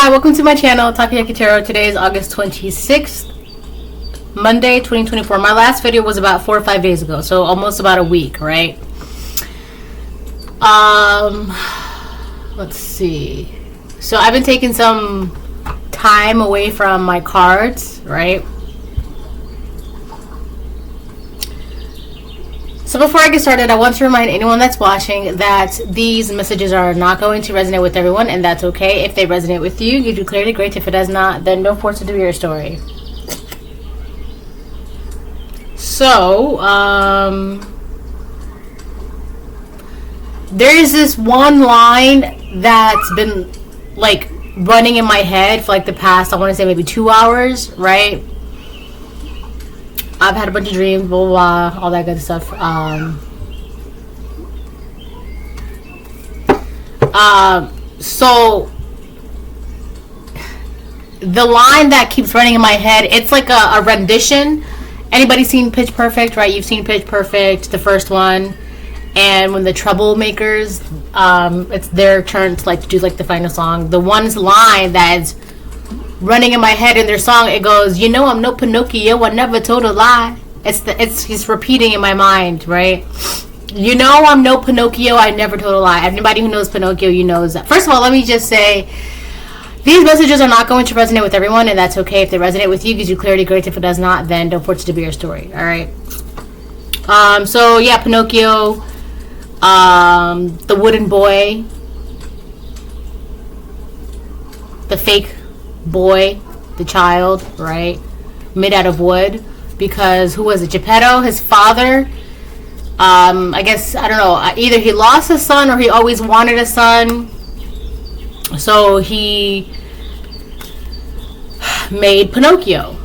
Hi, welcome to my channel, Takayaki Tarot. Today is August 26th, Monday, 2024. My last video was about 4 or 5 days ago, so almost about a week, right? Let's see. So I've been taking some time away from my cards, right? So before I get started, I want to remind anyone that's watching that these messages are not going to resonate with everyone, and that's okay. If they resonate with you, you do clearly great. If it does not, then don't force it to be your story. So, there is this one line that's been, like, running in my head for, like, the past, I want to say maybe 2 hours, right? I've had a bunch of dreams, blah, blah, blah, all that good stuff. So the line that keeps running in my head, it's like a rendition. Anybody seen Pitch Perfect, right? You've seen Pitch Perfect, the first one. And when the troublemakers, it's their turn to, like, to do, like, the final song. The one's line that's running in my head in their song, it goes, you know I'm no Pinocchio, I never told a lie. He's repeating in my mind, right? You know I'm no Pinocchio, I never told a lie. Anybody who knows Pinocchio, you knows that. First of all, let me just say, these messages are not going to resonate with everyone, and that's okay. If they resonate with you, gives you clarity, great. If it does not, then don't force it to be your story, alright? So yeah, Pinocchio, the wooden boy, the fake boy, the child, right, made out of wood, because who was it, Geppetto, his father, I guess, I don't know, either he lost a son or he always wanted a son, so he made Pinocchio,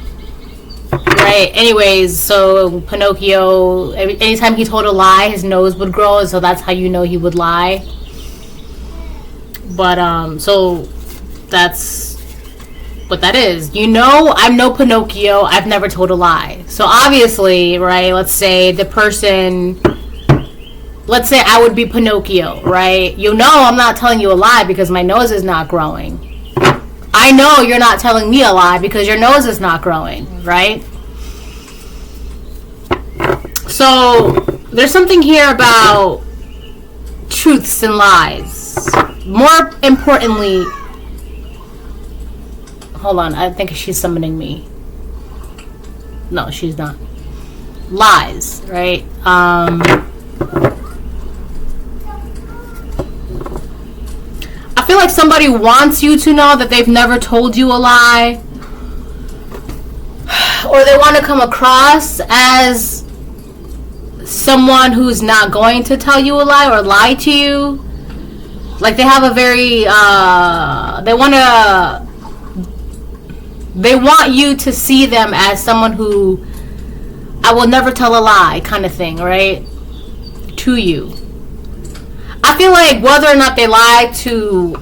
right? Anyways, so Pinocchio, anytime he told a lie, his nose would grow, so that's how you know he would lie. But so that's what that is. You know I'm no Pinocchio, I've never told a lie. So obviously, right, let's say I would be Pinocchio, right? You know I'm not telling you a lie because my nose is not growing. I know you're not telling me a lie because your nose is not growing, right? So there's something here about truths and lies. More importantly, hold on, I think she's summoning me. No, she's not. Lies, right? I feel like somebody wants you to know that they've never told you a lie. Or they want to come across as someone who's not going to tell you a lie or lie to you. Like they have a very, they want you to see them as someone who I will never tell a lie kind of thing, right? To you. I feel like whether or not they lie to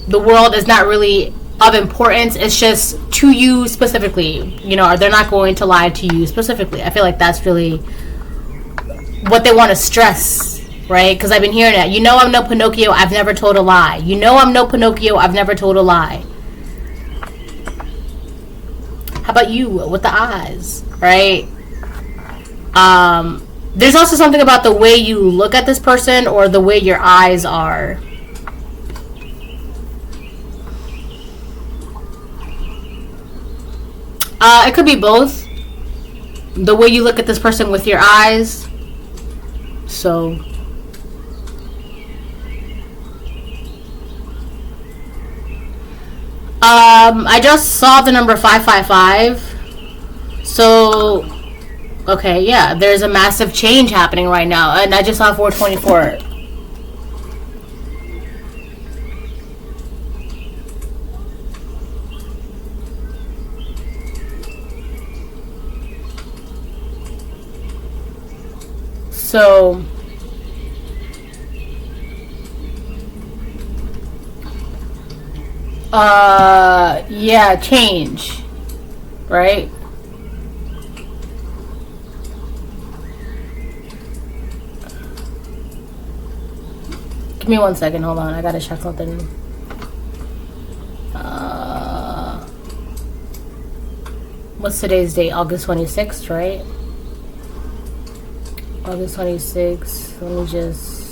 the world is not really of importance. It's just to you specifically. You know, they're not going to lie to you specifically. I feel like that's really what they want to stress, right? Because I've been hearing that. You know I'm no Pinocchio, I've never told a lie. You know I'm no Pinocchio, I've never told a lie. How about you with the eyes, right? There's also something about the way you look at this person or the way your eyes are. It could be both. The way you look at this person with your eyes. So I just saw the number 555. So, okay, yeah, there's a massive change happening right now. And I just saw 424. So yeah, change, right? Give me 1 second, hold on, I gotta check something. What's today's date? August 26th, right? August 26th. Let me just...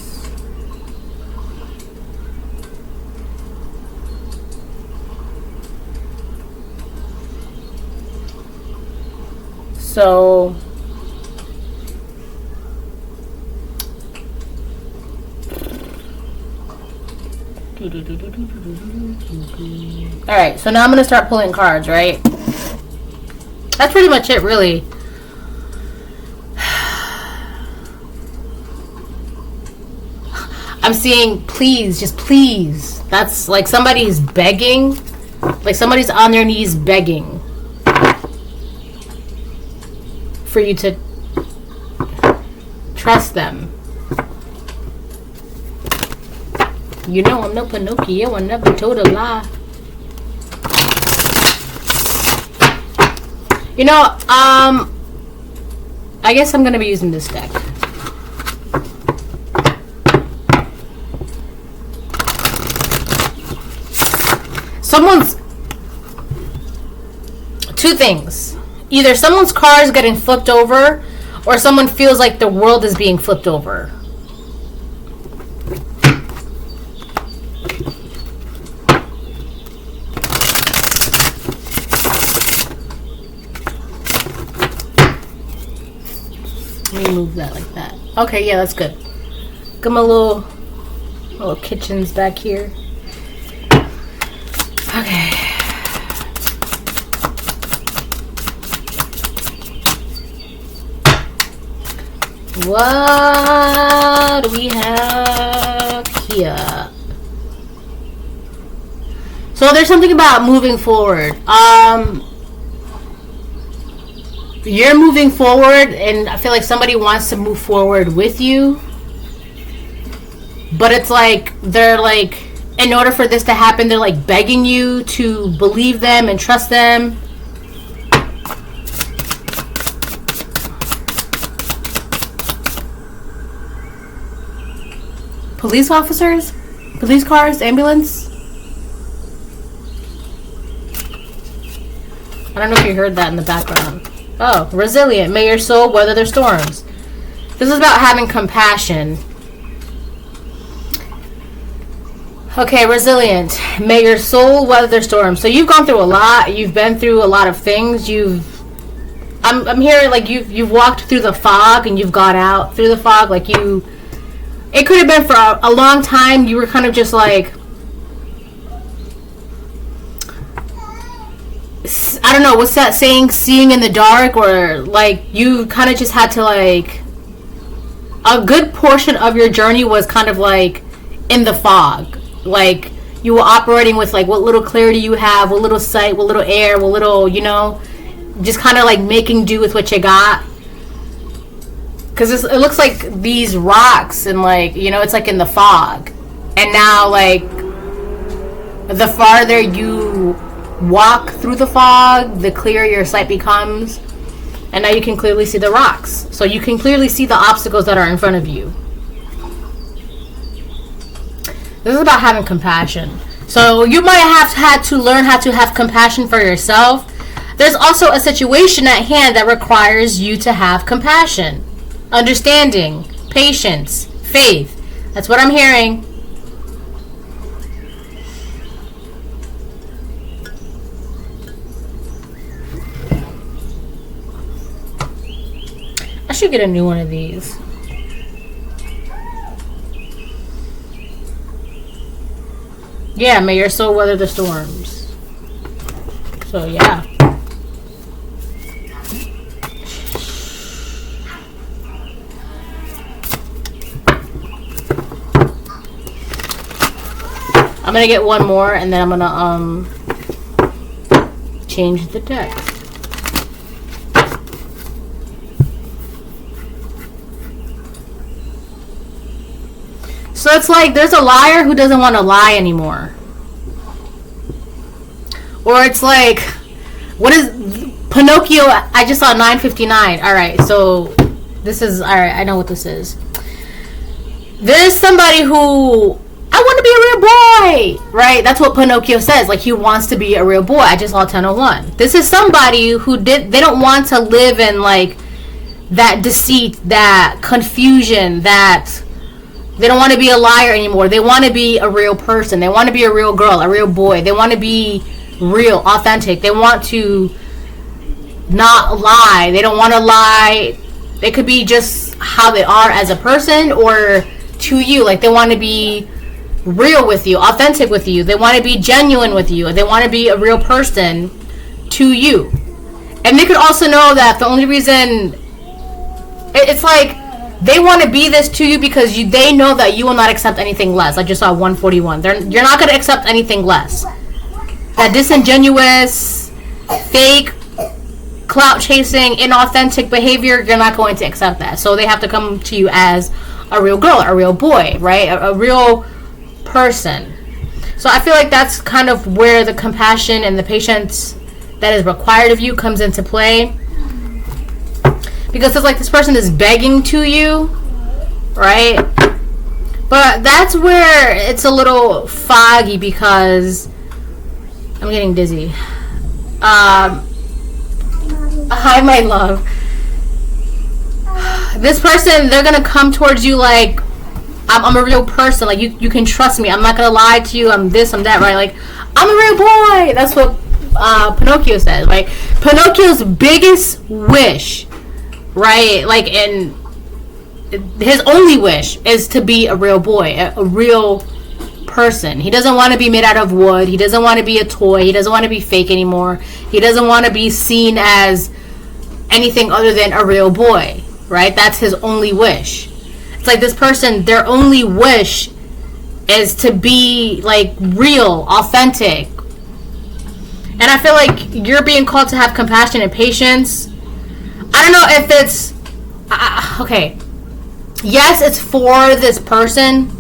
So... Alright, so now I'm going to start pulling cards, right? That's pretty much it, really. I'm seeing please, just please. That's like somebody's begging. Like somebody's on their knees begging for you to trust them. You know I'm no Pinocchio, I never told a lie. You know, I guess I'm gonna be using this deck. Two things. Either someone's car is getting flipped over, or someone feels like the world is being flipped over. Let me move that like that. Okay, yeah, that's good. Got my little kitchens back here. Okay. What do we have here? So there's something about moving forward. You're moving forward, and I feel like somebody wants to move forward with you. But it's like, they're like, in order for this to happen, they're like begging you to believe them and trust them. Police officers? Police cars? Ambulance? I don't know if you heard that in the background. Oh, resilient. May your soul weather their storms. This is about having compassion. Okay, resilient. May your soul weather their storms. So you've gone through a lot. You've been through a lot of things. I'm hearing like you've walked through the fog and you've got out through the fog. Like it could have been for a long time. You were kind of just like, I don't know, what's that saying? Seeing in the dark, or like you kind of just had to like, a good portion of your journey was kind of like in the fog. Like you were operating with like what little clarity you have, what little sight, what little air, what little, you know, just kind of like making do with what you got. Because it looks like these rocks and like, you know, it's like in the fog. And now like the farther you walk through the fog, the clearer your sight becomes. And now you can clearly see the rocks. So you can clearly see the obstacles that are in front of you. This is about having compassion. So you might have had to learn how to have compassion for yourself. There's also a situation at hand that requires you to have compassion, understanding, patience, faith. That's what I'm hearing. I should get a new one of these. Yeah, may your soul weather the storms. So yeah. I'm gonna get one more and then I'm gonna change the text. So it's like there's a liar who doesn't want to lie anymore. Or it's like, what is Pinocchio? I just saw 9:59. Alright, so this is, alright, I know what this is. There's somebody who, I want to be a real boy, right? That's what Pinocchio says. Like, he wants to be a real boy. I just saw 1001. This is somebody who they don't want to live in, like, that deceit, that confusion, that they don't want to be a liar anymore. They want to be a real person. They want to be a real girl, a real boy. They want to be real, authentic. They want to not lie. They don't want to lie. They could be just how they are as a person, or to you. Like, they want to be real with you, authentic with you. They want to be genuine with you. They want to be a real person to you. And they could also know that the only reason, it's like, they want to be this to you because they know that you will not accept anything less. I just saw 141. You're not going to accept anything less. That disingenuous, fake, clout chasing, inauthentic behavior, you're not going to accept that. So they have to come to you as a real girl, a real boy, right? A real person. So I feel like that's kind of where the compassion and the patience that is required of you comes into play. Because it's like this person is begging to you, right? But that's where it's a little foggy because I'm getting dizzy. Hi, my love. This person, they're going to come towards you like, I'm a real person. Like, you can trust me. I'm not going to lie to you. I'm this, I'm that, right? Like, I'm a real boy. That's what Pinocchio says, right? Pinocchio's biggest wish, right? Like, and his only wish is to be a real boy, a real person. He doesn't want to be made out of wood. He doesn't want to be a toy. He doesn't want to be fake anymore. He doesn't want to be seen as anything other than a real boy, right? That's his only wish. It's like this person, their only wish is to be like real, authentic. And I feel like you're being called to have compassion and patience. I don't know if it's okay. Yes, it's for this person,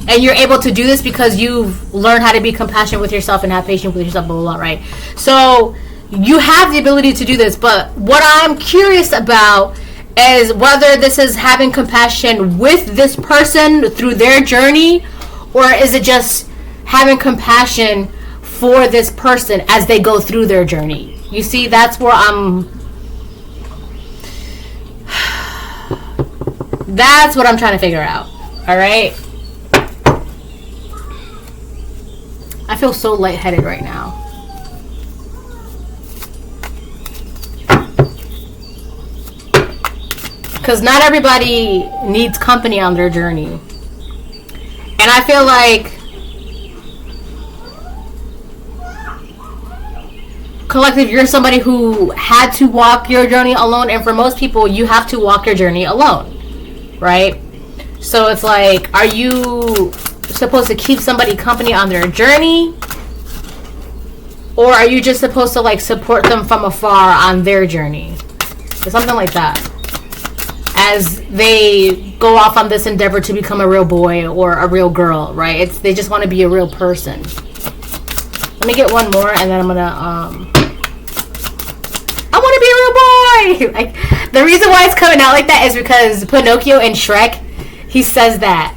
and you're able to do this because you've learned how to be compassionate with yourself and have patience with yourself, blah, blah, blah, right? So you have the ability to do this, but what I'm curious about is whether this is having compassion with this person through their journey, or is it just having compassion for this person as they go through their journey. You see, that's where that's what I'm trying to figure out. All right. I feel so lightheaded right now. Because not everybody needs company on their journey. And I feel like collective, you're somebody who had to walk your journey alone, and for most people, you have to walk your journey alone, right? So it's like, are you supposed to keep somebody company on their journey, or are you just supposed to like support them from afar on their journey, or something like that, as they go off on this endeavor to become a real boy or a real girl, right? They just want to be a real person. Let me get one more, and then I'm gonna I want to be a real boy. Like, the reason why it's coming out like that is because Pinocchio in Shrek, he says that.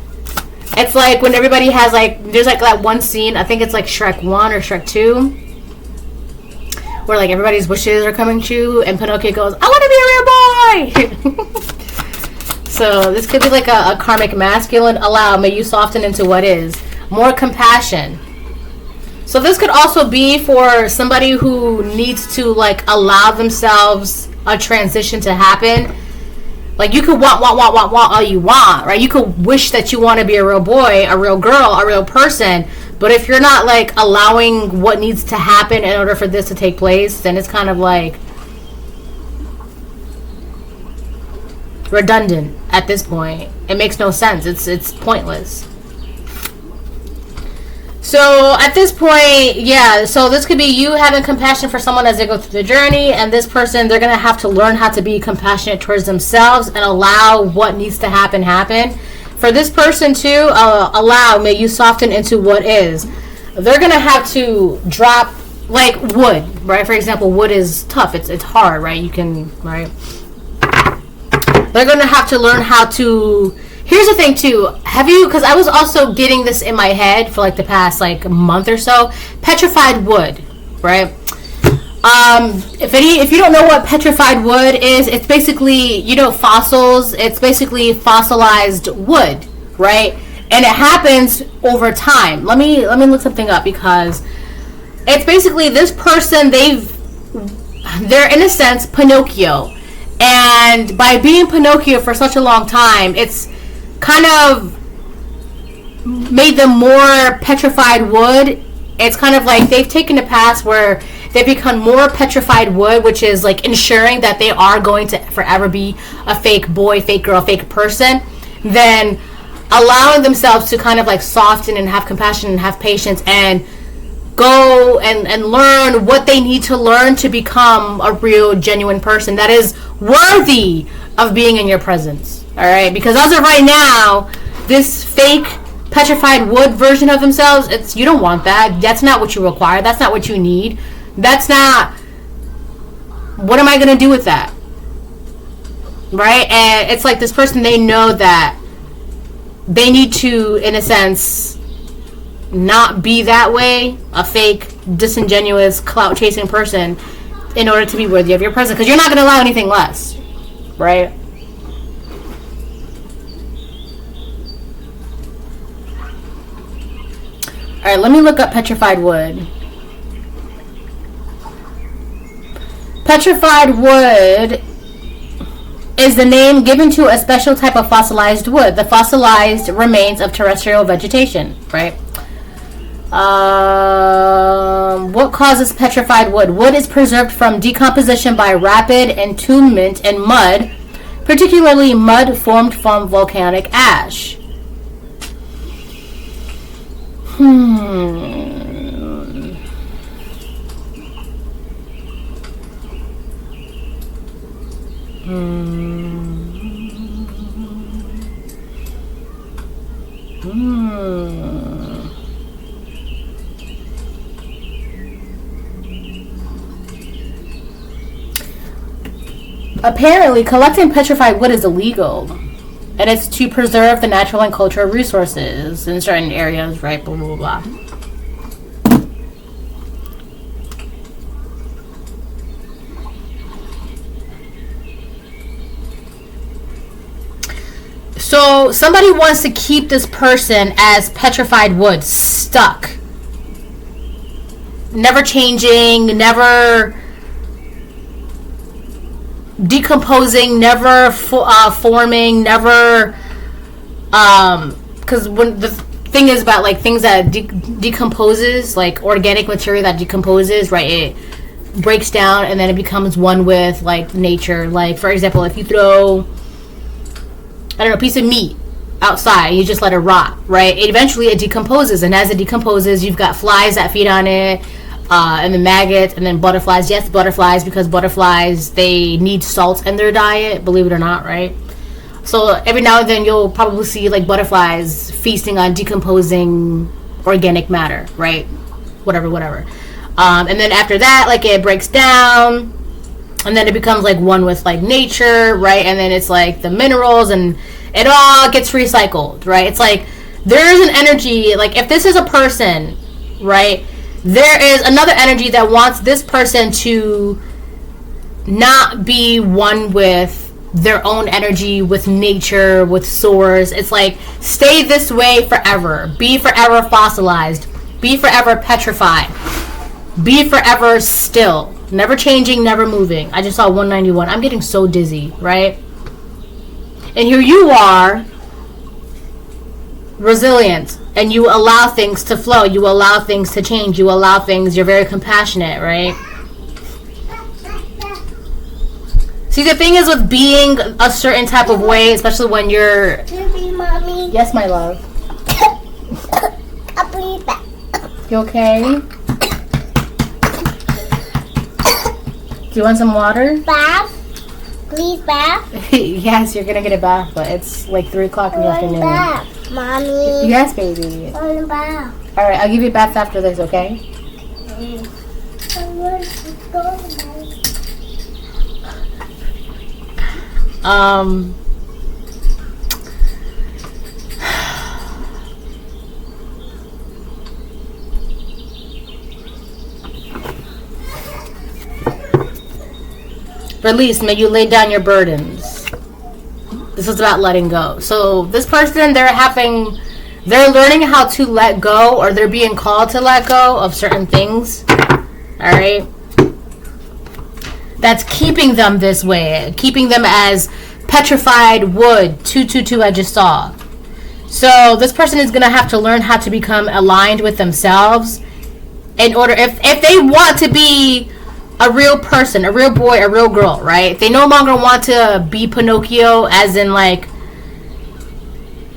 It's like when everybody has like, there's like that one scene, I think it's like Shrek 1 or Shrek 2, where like everybody's wishes are coming true, and Pinocchio goes, I want to be a real boy. So this could be like a karmic masculine. Allow, may you soften into what is more compassion. So this could also be for somebody who needs to like allow themselves a transition to happen. Like, you could want all you want, right? You could wish that you want to be a real boy, a real girl, a real person. But if you're not like allowing what needs to happen in order for this to take place, then it's kind of like redundant at this point. It makes no sense. It's pointless. So at this point, yeah, so this could be you having compassion for someone as they go through the journey, and this person, they're going to have to learn how to be compassionate towards themselves and allow what needs to happen. For this person too, allow, may you soften into what is. They're going to have to drop, like wood, right? For example, wood is tough. It's hard, right? You can, right? They're going to have to learn how to Here's the thing too. Have you? Because I was also getting this in my head for like the past like month or so. Petrified wood, right? If you don't know what petrified wood is, it's basically, you know, fossils. It's basically fossilized wood, right? And it happens over time. Let me look something up, because it's basically this person, they're in a sense Pinocchio, and by being Pinocchio for such a long time, it's kind of made them more petrified wood. It's kind of like they've taken a path where they become more petrified wood, which is like ensuring that they are going to forever be a fake boy, fake girl, fake person, then allowing themselves to kind of like soften and have compassion and have patience and go and learn what they need to learn to become a real, genuine person that is worthy of being in your presence. All right? Because as of right now, this fake petrified wood version of themselves, it's, you don't want that. That's not what you require. That's not what you need. That's not, what am I going to do with that? Right? And it's like this person, they know that they need to, in a sense, not be that way, a fake, disingenuous, clout-chasing person, in order to be worthy of your presence. Because you're not going to allow anything less. Right? Alright, let me look up petrified wood. Petrified wood is the name given to a special type of fossilized wood, the fossilized remains of terrestrial vegetation, right? What causes petrified wood? Wood is preserved from decomposition by rapid entombment in mud, particularly mud formed from volcanic ash. Apparently, collecting petrified wood is illegal, and it's to preserve the natural and cultural resources in certain areas, right? Blah, blah, blah, blah. So somebody wants to keep this person as petrified wood, stuck, never changing, never decomposing, never forming, never, because when the thing is about like things that decomposes, like organic material that decomposes, right, it breaks down and then it becomes one with like nature. Like, for example, if you throw, I don't know, a piece of meat outside, you just let it rot, right? Eventually it decomposes, and as it decomposes, you've got flies that feed on it, and then maggots, and then butterflies. Yes, butterflies, because butterflies, they need salt in their diet, believe it or not, right? So every now and then you'll probably see like butterflies feasting on decomposing organic matter, right? Whatever. And then after that, like, it breaks down, and then it becomes like one with like nature, right? And then it's like the minerals, and it all gets recycled, right? It's like there is an energy, like if this is a person, right, there is another energy that wants this person to not be one with their own energy, with nature, with source. It's like, stay this way forever, be forever fossilized, be forever petrified, be forever still, never changing, never moving. I just saw 191. I'm getting so dizzy, right? And here you are, resilient, and you allow things to flow, you allow things to change, you allow things, you're very compassionate, right? See, the thing is with being a certain type of way, especially when you're... Mommy. Yes, my love. I'll bring it back. You okay? Do you want some water? Bath? Please, bath? Yes, you're gonna get a bath, but it's like 3 o'clock in the afternoon. Bath, Mommy. Yes, baby. I want a bath. Alright, I'll give you a bath after this, okay? I want to go to bath. Release. May you lay down your burdens. This is about letting go. So this person, they're learning how to let go, or they're being called to let go of certain things. All right. That's keeping them this way, keeping them as petrified wood. 222 I just saw. So this person is gonna have to learn how to become aligned with themselves in order, if they want to be a real person, a real boy, a real girl, right? They no longer want to be Pinocchio, as in like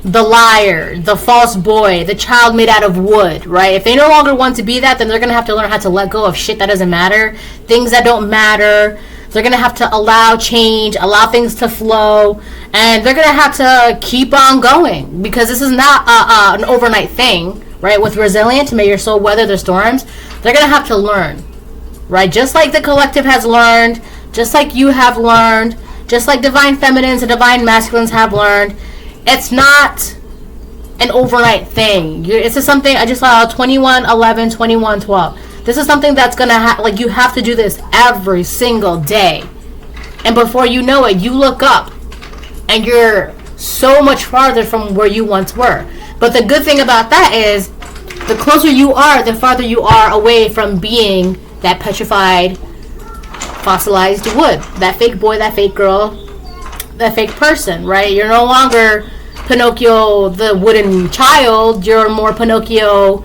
the liar, the false boy, the child made out of wood, right? If they no longer want to be that, then they're going to have to learn how to let go of shit that doesn't matter, things that don't matter. They're going to have to allow change, allow things to flow, and they're going to have to keep on going, because this is not an overnight thing, right? With resilient, may your soul weather the storms, they're going to have to learn. Right, just like the collective has learned, just like you have learned, just like divine feminines and divine masculines have learned, it's not an overnight thing. This is something, I just saw 21:11, 21:12. This is something that's gonna like, you have to do this every single day, and before you know it, you look up and you're so much farther from where you once were. But the good thing about that is, the closer you are, the farther you are away from being that petrified, fossilized wood, that fake boy, that fake girl, that fake person, right? You're no longer Pinocchio the wooden child, you're more Pinocchio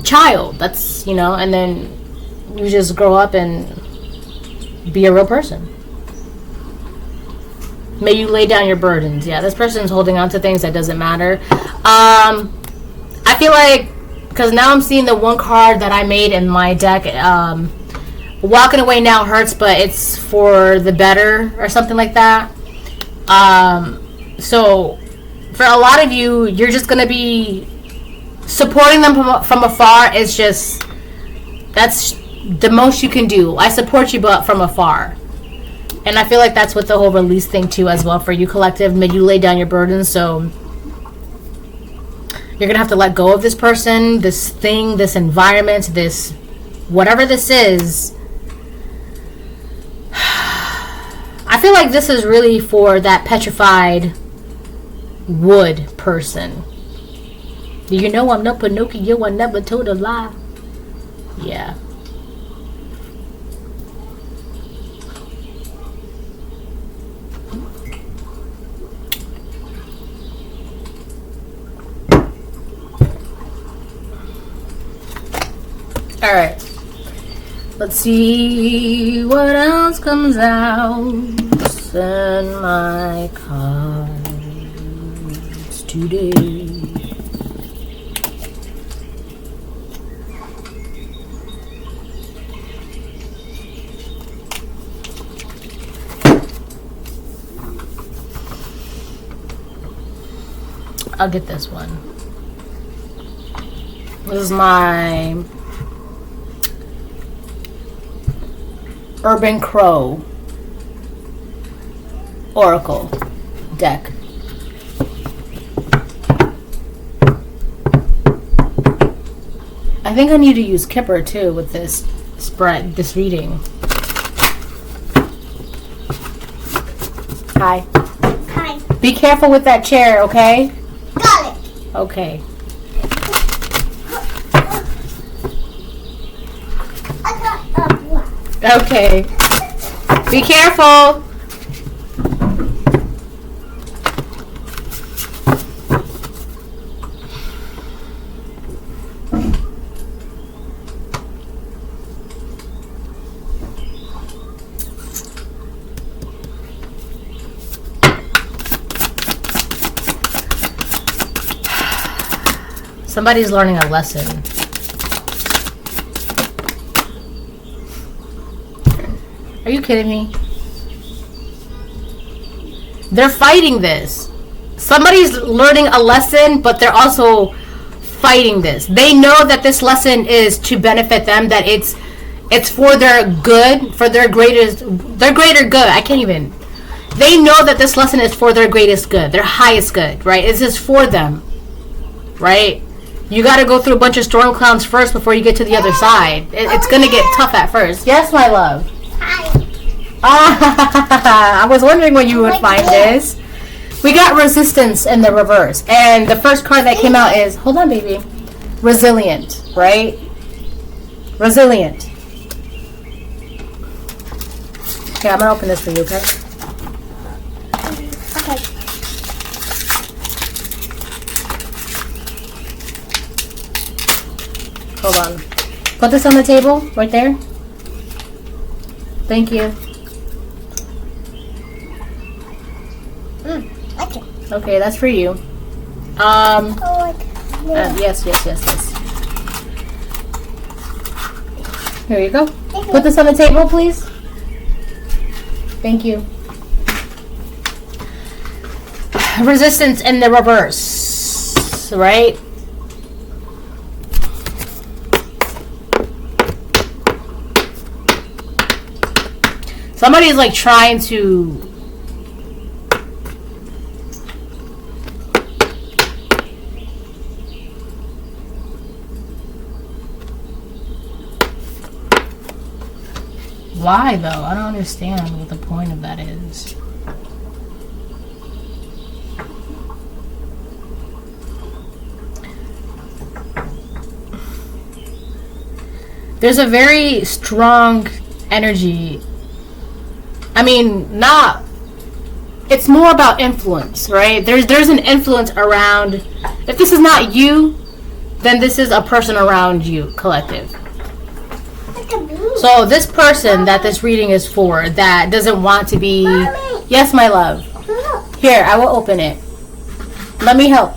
child. That's, and then you just grow up and be a real person. May you lay down your burdens. Yeah, this person's holding on to things that doesn't matter. I feel like, because now I'm seeing the one card that I made in my deck. Walking away now hurts, but it's for the better, or something like that. So for a lot of you, you're just going to be supporting them from afar. It's just, that's the most you can do. I support you, but from afar. And I feel like that's with the whole release thing too, as well, for you, collective. May you lay down your burdens. So you're going to have to let go of this person, this thing, this environment, this whatever this is. I feel like this is really for that petrified wood person. You know I'm not Pinocchio, I never told a lie. Yeah. Alright. Let's see what else comes out. Send my cards today. I'll get this one. This is my Urban Crow Oracle deck. I think I need to use Kipper too with this spread, this reading. Hi. Hi. Be careful with that chair, okay? Got it. Okay. I got a black. Okay. Be careful. Somebody's learning a lesson. Are you kidding me? They're fighting this. Somebody's learning a lesson, but they're also fighting this. They know that this lesson is to benefit them, that it's for their good, for their greater good. I can't even. They know that this lesson is for their greatest good, their highest good, right? It's just for them, right? You got to go through a bunch of storm clouds first before you get to the other side. It's going to get tough at first. Yes, my love. Hi. I was wondering when you would find this. We got resistance in the reverse. And the first card that came out is, hold on, baby. Resilient, right? Resilient. Okay, I'm going to open this for you, okay? Okay. Hold on. Put this on the table, right there. Thank you. Okay. Okay, that's for you. Yes. Here you go. Put this on the table, please. Thank you. Resistance in the reverse, right? Somebody's like trying to why though? I don't understand what the point of that is. There's a very strong energy. I mean, it's more about influence, right? There's an influence around. If this is not you, then this is a person around you, collective. So this person that this reading is for, that doesn't want to be... Mommy. Yes, my love. Here, I will open it. Let me help.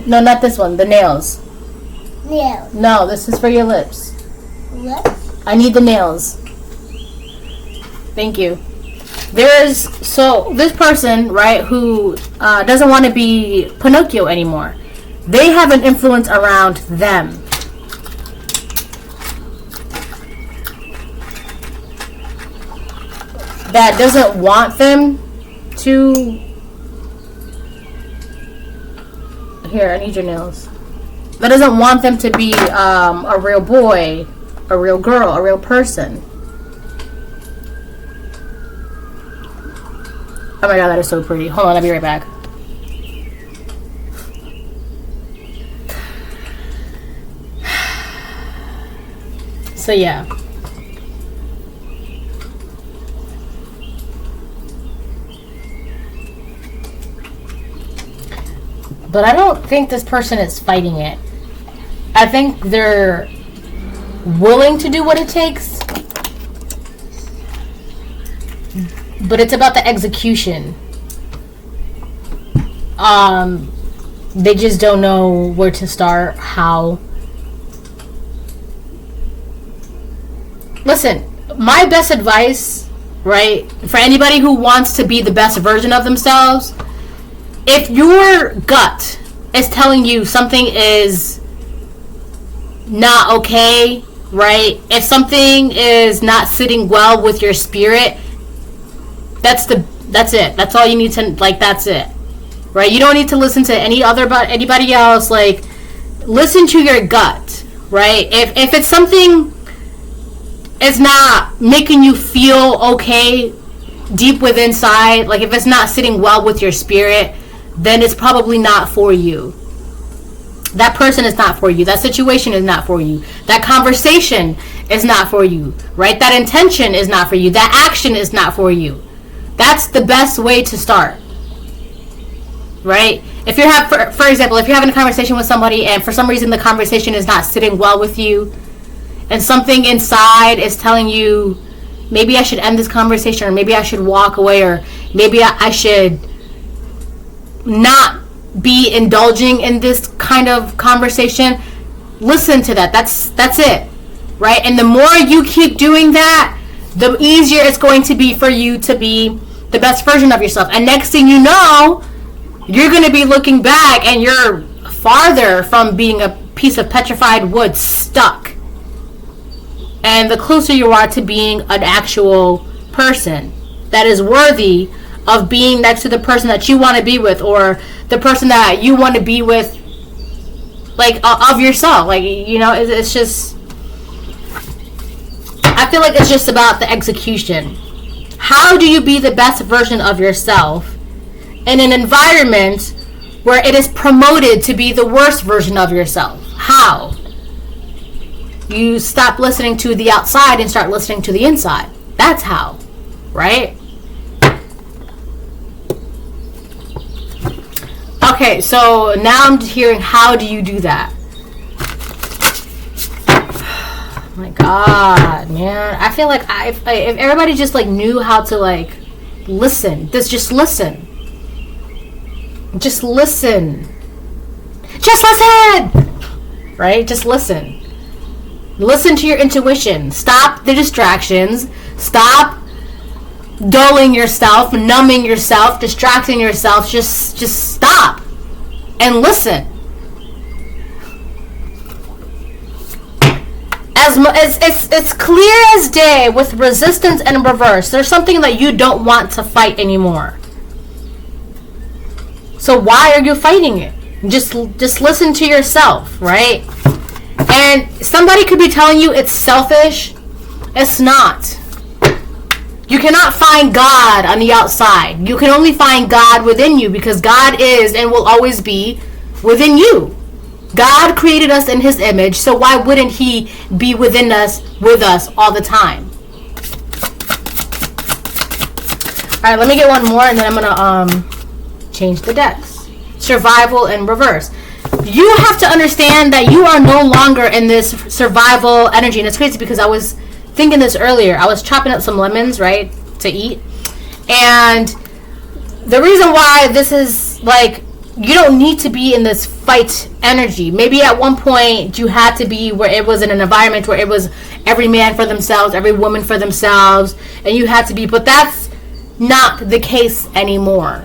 No, not this one. The nails. Nails. No, this is for your lips. Lips? I need the nails. Thank you. So this person, right, who doesn't want to be Pinocchio anymore, they have an influence around them. That doesn't want them to... Here, I need your nails. That doesn't want them to be a real boy, a real girl, a real person. Oh my god, that is so pretty. Hold on, I'll be right back. So yeah. But I don't think this person is fighting it. I think they're willing to do what it takes. But it's about the execution. They just don't know where to start, how. Listen, my best advice, right, for anybody who wants to be the best version of themselves, if your gut is telling you something is not okay, right, if something is not sitting well with your spirit, that's it. That's all you need to, like, that's it. Right? You don't need to listen to anybody else. Like, listen to your gut, right? If it's something is not making you feel okay deep within inside, like if it's not sitting well with your spirit, then it's probably not for you. That person is not for you. That situation is not for you. That conversation is not for you, right? That intention is not for you. That action is not for you. That's the best way to start, right? If you have, for example, if you're having a conversation with somebody and for some reason the conversation is not sitting well with you, and something inside is telling you, maybe I should end this conversation, or maybe I should walk away, or maybe I should not be indulging in this kind of conversation, listen to that. That's it, right? And the more you keep doing that, the easier it's going to be for you to be the best version of yourself. And next thing you know, you're going to be looking back and you're farther from being a piece of petrified wood stuck. And the closer you are to being an actual person that is worthy of being next to the person that you want to be with, or the person that you want to be with, like, of yourself. Like, you know, it's just... I feel like it's just about the execution. How do you be the best version of yourself in an environment where it is promoted to be the worst version of yourself? How? You stop listening to the outside and start listening to the inside. That's how, right? Okay, so now I'm hearing, how do you do that? Oh my God, man. I feel like if everybody just like knew how to like listen, just listen. Just listen. Just listen! Right? Just listen. Listen to your intuition. Stop the distractions. Stop dulling yourself, numbing yourself, distracting yourself. Just stop and listen. It's clear as day with resistance and reverse. There's something that you don't want to fight anymore. So why are you fighting it? Just listen to yourself, right? And somebody could be telling you it's selfish. It's not. You cannot find God on the outside. You can only find God within you, because God is and will always be within you. God created us in his image, so why wouldn't he be within us, with us all the time? Alright, let me get one more and then I'm gonna change the decks. Survival in reverse. You have to understand that you are no longer in this survival energy. And it's crazy because I was thinking this earlier. I was chopping up some lemons, right, to eat. And the reason why this is like, you don't need to be in this fight energy. Maybe at one point you had to be where it was in an environment where it was every man for themselves, every woman for themselves, and you had to be, but that's not the case anymore.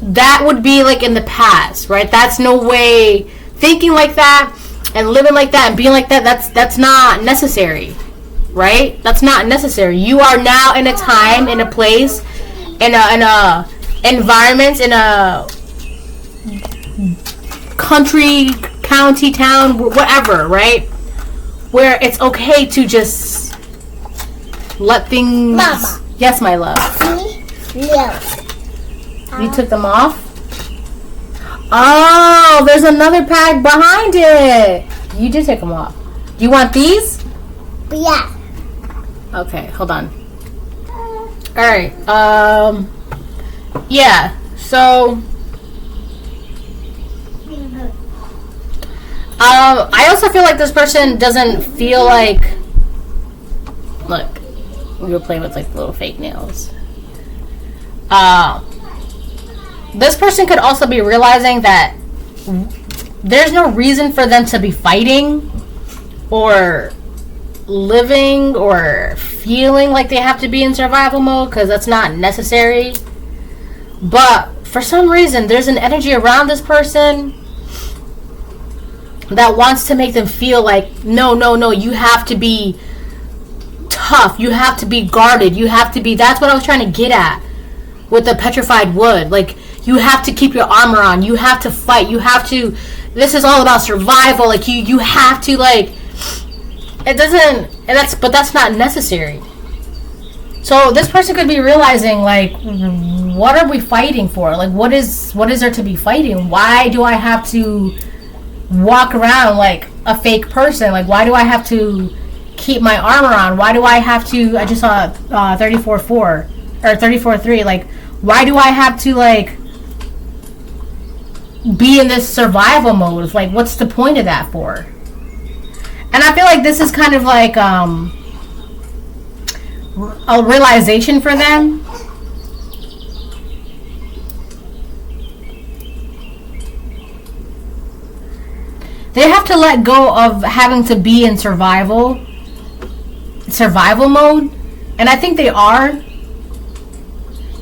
That would be like in the past, right? That's no way. Thinking like that and living like that and being like that, that's not necessary, right? That's not necessary. You are now in a time, in a place, in a environment, in a country, county, town, whatever, right? Where it's okay to just let things... Mama. Yes, my love. Yeah. You took them off? Oh, there's another pack behind it. You did take them off. Do you want these? Yeah. Okay, hold on. Alright, yeah, so I also feel like this person doesn't feel like, look, we were playing with like little fake nails. This person could also be realizing that there's no reason for them to be fighting or living or feeling like they have to be in survival mode, because that's not necessary. But for some reason there's an energy around this person that wants to make them feel like no, you have to be tough, you have to be guarded, you have to be... That's what I was trying to get at with the petrified wood. Like, you have to keep your armor on, you have to fight, you have to... This is all about survival. Like, you have to, like... It doesn't... But that's not necessary. So this person could be realizing, like, what are we fighting for? Like, what is there to be fighting? Why do I have to walk around like a fake person? Like, why do I have to keep my armor on? Why do I have to... I just saw 34-4 or 34-3. Like, why do I have to, like, be in this survival mode? Like, what's the point of that for? And I feel like this is kind of like a realization for them. They have to let go of having to be in survival mode. And I think they are.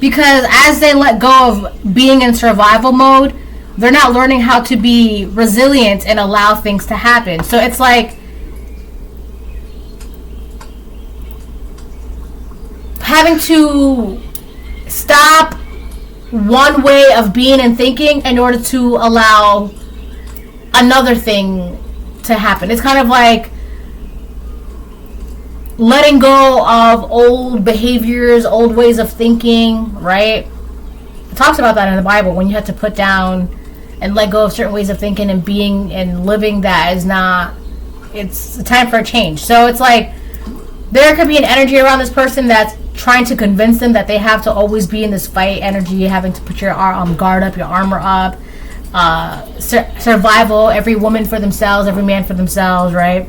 Because as they let go of being in survival mode, they're not learning how to be resilient and allow things to happen. So it's like having to stop one way of being and thinking in order to allow another thing to happen. It's kind of like letting go of old behaviors, old ways of thinking, right? It talks about that in the Bible, when you have to put down and let go of certain ways of thinking and being and living that is not, it's a time for a change. So it's like there could be an energy around this person that's trying to convince them that they have to always be in this fight energy, having to put your guard up, your armor up, survival, every woman for themselves, every man for themselves, right?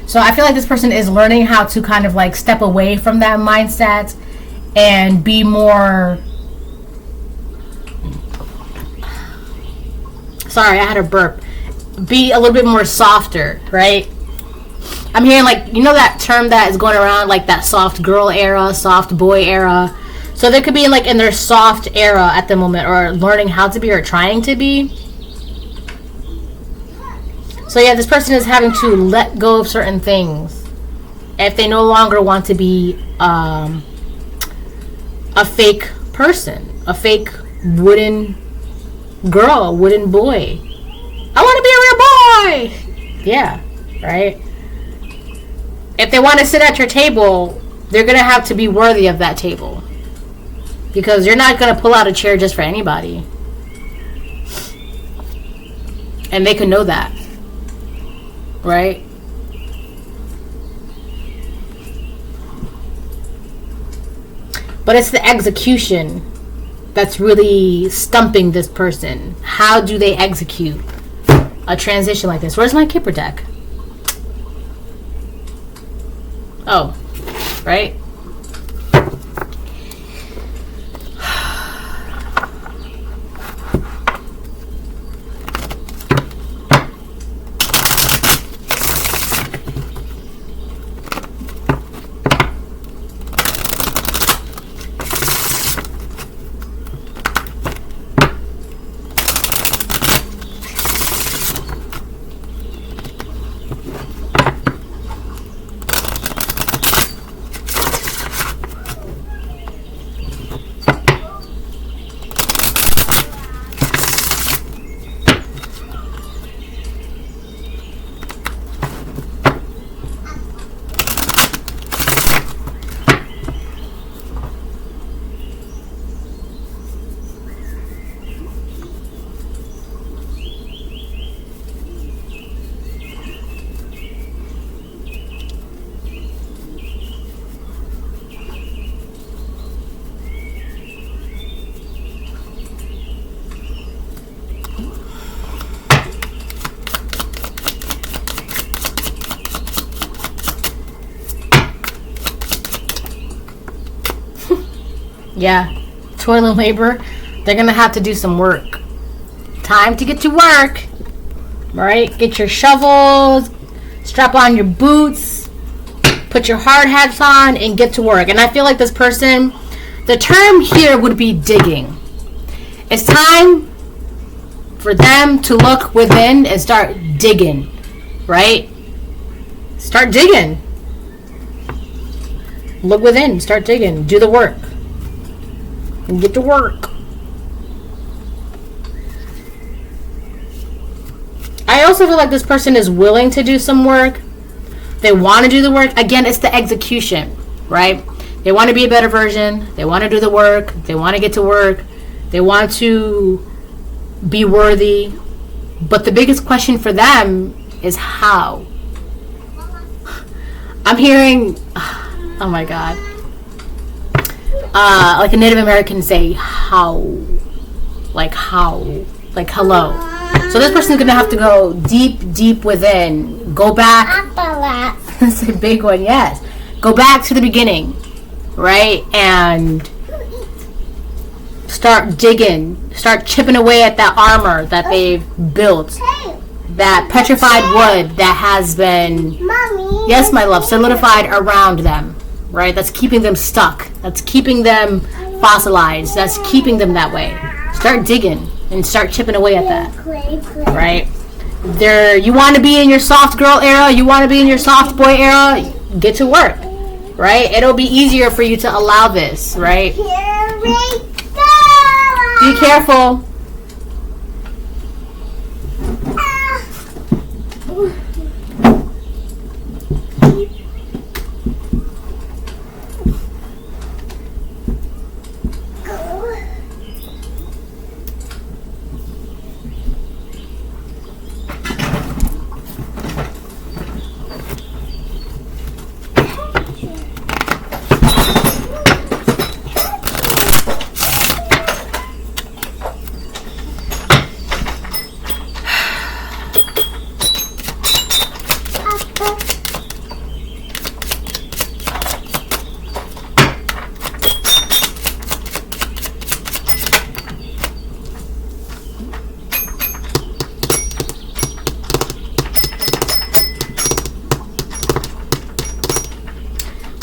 So I feel like this person is learning how to kind of like step away from that mindset and be more, sorry, I had a burp, be a little bit more softer, right? I'm hearing like, you know that term that is going around, like that soft girl era, soft boy era. So they could be like in their soft era at the moment, or learning how to be, or trying to be. So yeah, this person is having to let go of certain things if they no longer want to be a fake person, a fake wooden girl, wooden boy. I want to be a real boy. Yeah, right? If they want to sit at your table, they're going to have to be worthy of that table. Because you're not going to pull out a chair just for anybody. And they can know that. Right? But it's the execution that's really stumping this person. How do they execute a transition like this? Where's my Kipper deck? Oh, right? Yeah, toil and labor. They're gonna have to do some work. Time to get to work. Right? Get your shovels, strap on your boots, put your hard hats on, and get to work. And I feel like this person, the term here would be digging. It's time for them to look within and start digging. Right? Start digging. Look within, start digging, do the work. And get to work. I also feel like this person is willing to do some work. They want to do the work. Again, it's the execution, right? They want to be a better version. They want to do the work. They want to get to work. They want to be worthy. But the biggest question for them is how. I'm hearing, oh my God. Like a Native American say, how. Like how. Like hello. So this person's going to have to go deep, deep within. Go back. That's a big one, yes. Go back to the beginning, right? And start digging. Start chipping away at that armor that they've built. That petrified wood that has been, Mommy. yes, my love, solidified around them, right? That's keeping them stuck. That's keeping them fossilized. That's keeping them that way. Start digging and start chipping away at that, right? You want to be in your soft girl era, you want to be in your soft boy era, get to work, right? It'll be easier for you to allow this, right? Here we go. Be careful.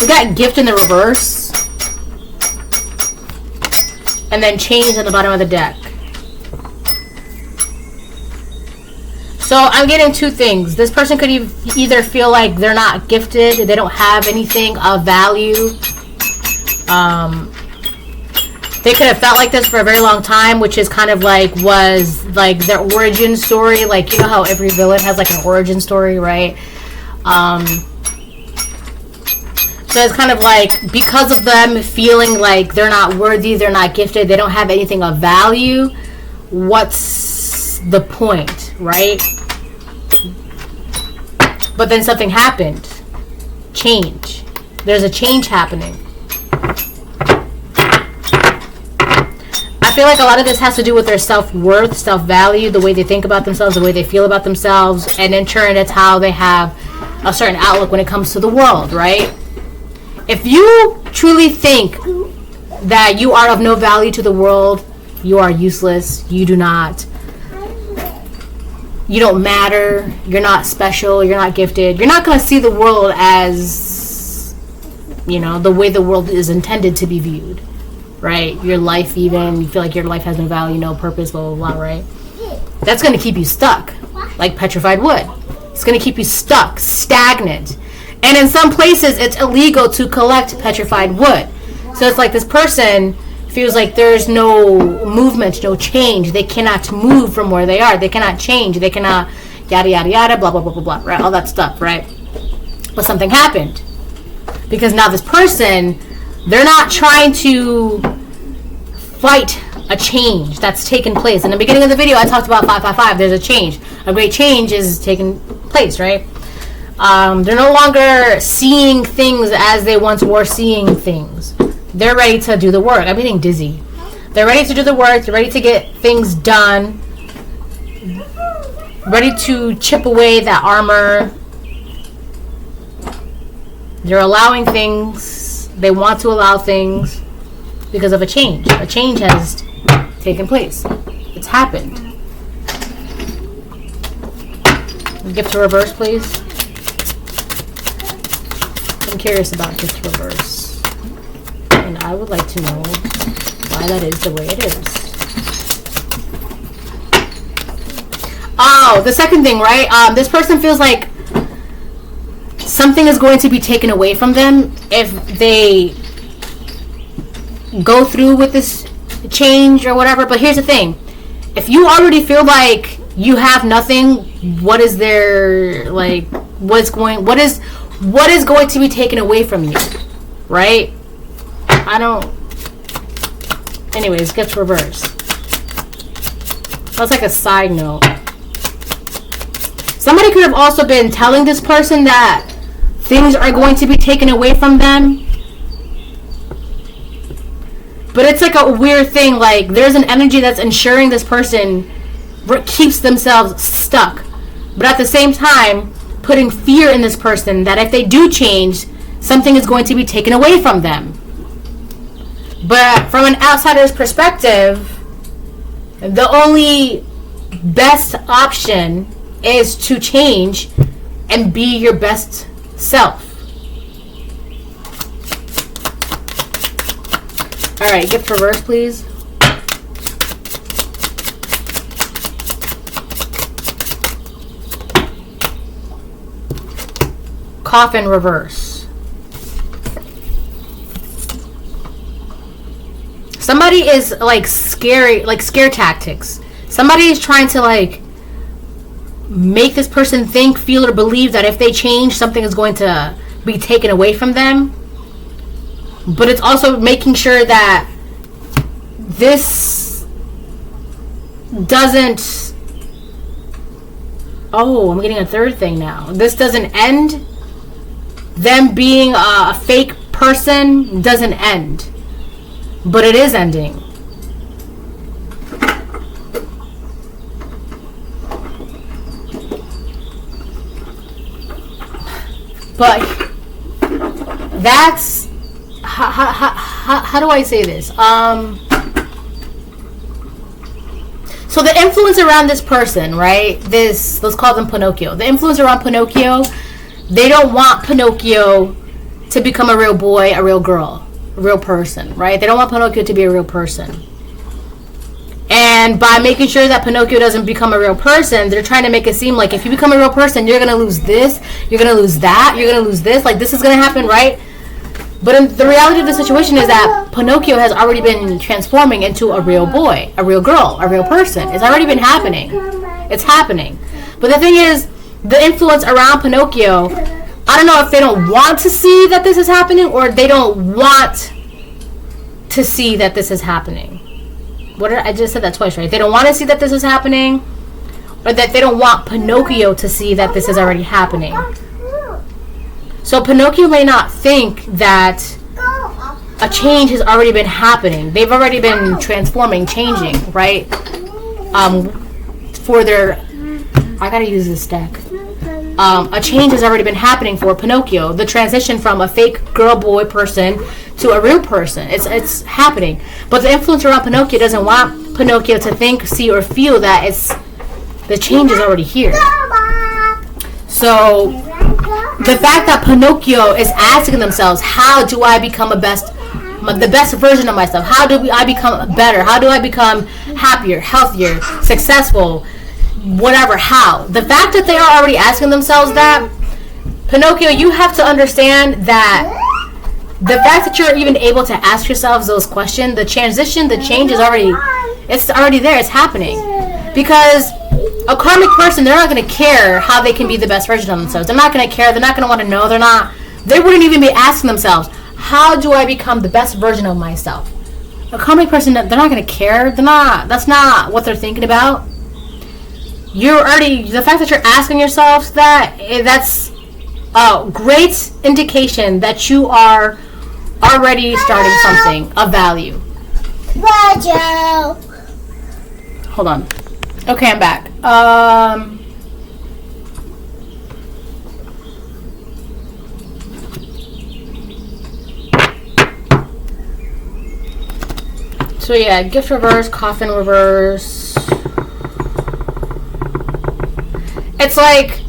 We got gift in the reverse. And then change at the bottom of the deck. So I'm getting two things. This person could either feel like they're not gifted, they don't have anything of value. They could have felt like this for a very long time, which is kind of like was like their origin story. Like, you know how every villain has like an origin story, right? So it's kind of like because of them feeling like they're not worthy, they're not gifted, they don't have anything of value. What's the point, right? But then something happened. Change. There's a change happening. I feel like a lot of this has to do with their self-worth, self-value, the way they think about themselves, the way they feel about themselves, and in turn, it's how they have a certain outlook when it comes to the world, right? If you truly think that you are of no value to the world, you are useless, you don't matter, you're not special, you're not gifted, you're not going to see the world as, you know, the way the world is intended to be viewed, right? Your life even, you feel like your life has no value, no purpose, blah, blah, blah, right? That's going to keep you stuck, like petrified wood. It's going to keep you stuck, stagnant. And in some places, it's illegal to collect petrified wood. So it's like this person feels like there's no movement, no change. They cannot move from where they are. They cannot change. They cannot yada, yada, yada, blah, blah, blah, blah, blah, right? All that stuff, right? But something happened. Because now this person, they're not trying to fight a change that's taken place. In the beginning of the video, I talked about 555. There's a change. A great change is taking place, right? They're no longer seeing things as they once were seeing things. They're ready to do the work. I'm getting dizzy. They're ready to do the work. They're ready to get things done. Ready to chip away that armor. They're allowing things. They want to allow things because of a change. A change has taken place. It's happened. Gift to reverse, please. I'm curious about gift to reverse. And I would like to know why that is the way it is. Oh, the second thing, right? This person feels like something is going to be taken away from them if they go through with this change or whatever. But here's the thing. If you already feel like you have nothing, what is there, like, what is going to be taken away from you, right? Anyways, gift reverse. That's like a side note. Somebody could have also been telling this person that things are going to be taken away from them. But it's like a weird thing, like there's an energy that's ensuring this person keeps themselves stuck. But at the same time, putting fear in this person that if they do change, something is going to be taken away from them. But from an outsider's perspective, the only best option is to change and be your best self. Alright, gift reverse, please. Coffin reverse. Somebody is like scary, like scare tactics. Somebody is trying to like make this person think, feel, or believe that if they change, something is going to be taken away from them. But it's also making sure that this doesn't... Oh, I'm getting a third thing now. This doesn't end. Them being a fake person doesn't end. But it is ending. But that's... How do I say this? So the influence around this person, right? Let's call them Pinocchio. The influence around Pinocchio, they don't want Pinocchio to become a real boy, a real girl, a real person, right? They don't want Pinocchio to be a real person. And by making sure that Pinocchio doesn't become a real person, they're trying to make it seem like if you become a real person, you're going to lose this, you're going to lose that, you're going to lose this, like this is going to happen, right? But the reality of the situation is that Pinocchio has already been transforming into a real boy, a real girl, a real person. It's already been happening. It's happening. But the thing is, the influence around Pinocchio, I don't know if they don't want to see that this is happening or they don't want to see that this is happening. I just said that twice, right? They don't want to see that this is happening, or that they don't want Pinocchio to see that this is already happening. So Pinocchio may not think that a change has already been happening. They've already been transforming, changing, right? For their... I gotta use this deck. A change has already been happening for Pinocchio. The transition from a fake girl boy person to a real person. It's happening. But the influence around Pinocchio doesn't want Pinocchio to think, see, or feel that the change is already here. So the fact that Pinocchio is asking themselves, how do I become the best version of myself? How do I become better? How do I become happier, healthier, successful? Whatever, how. The fact that they are already asking themselves that, Pinocchio, you have to understand that the fact that you're even able to ask yourselves those questions, the transition, the change is already there, it's happening. Because a karmic person, they're not going to care how they can be the best version of themselves. They're not going to care, they're not going to want to know, they wouldn't even be asking themselves, how do I become the best version of myself? A karmic person, they're not going to care, that's not what they're thinking about. The fact that you're asking yourselves that's a great indication that you are already starting something of value. Hold on. Okay, I'm back. So yeah, gift reverse, coffin reverse. It's like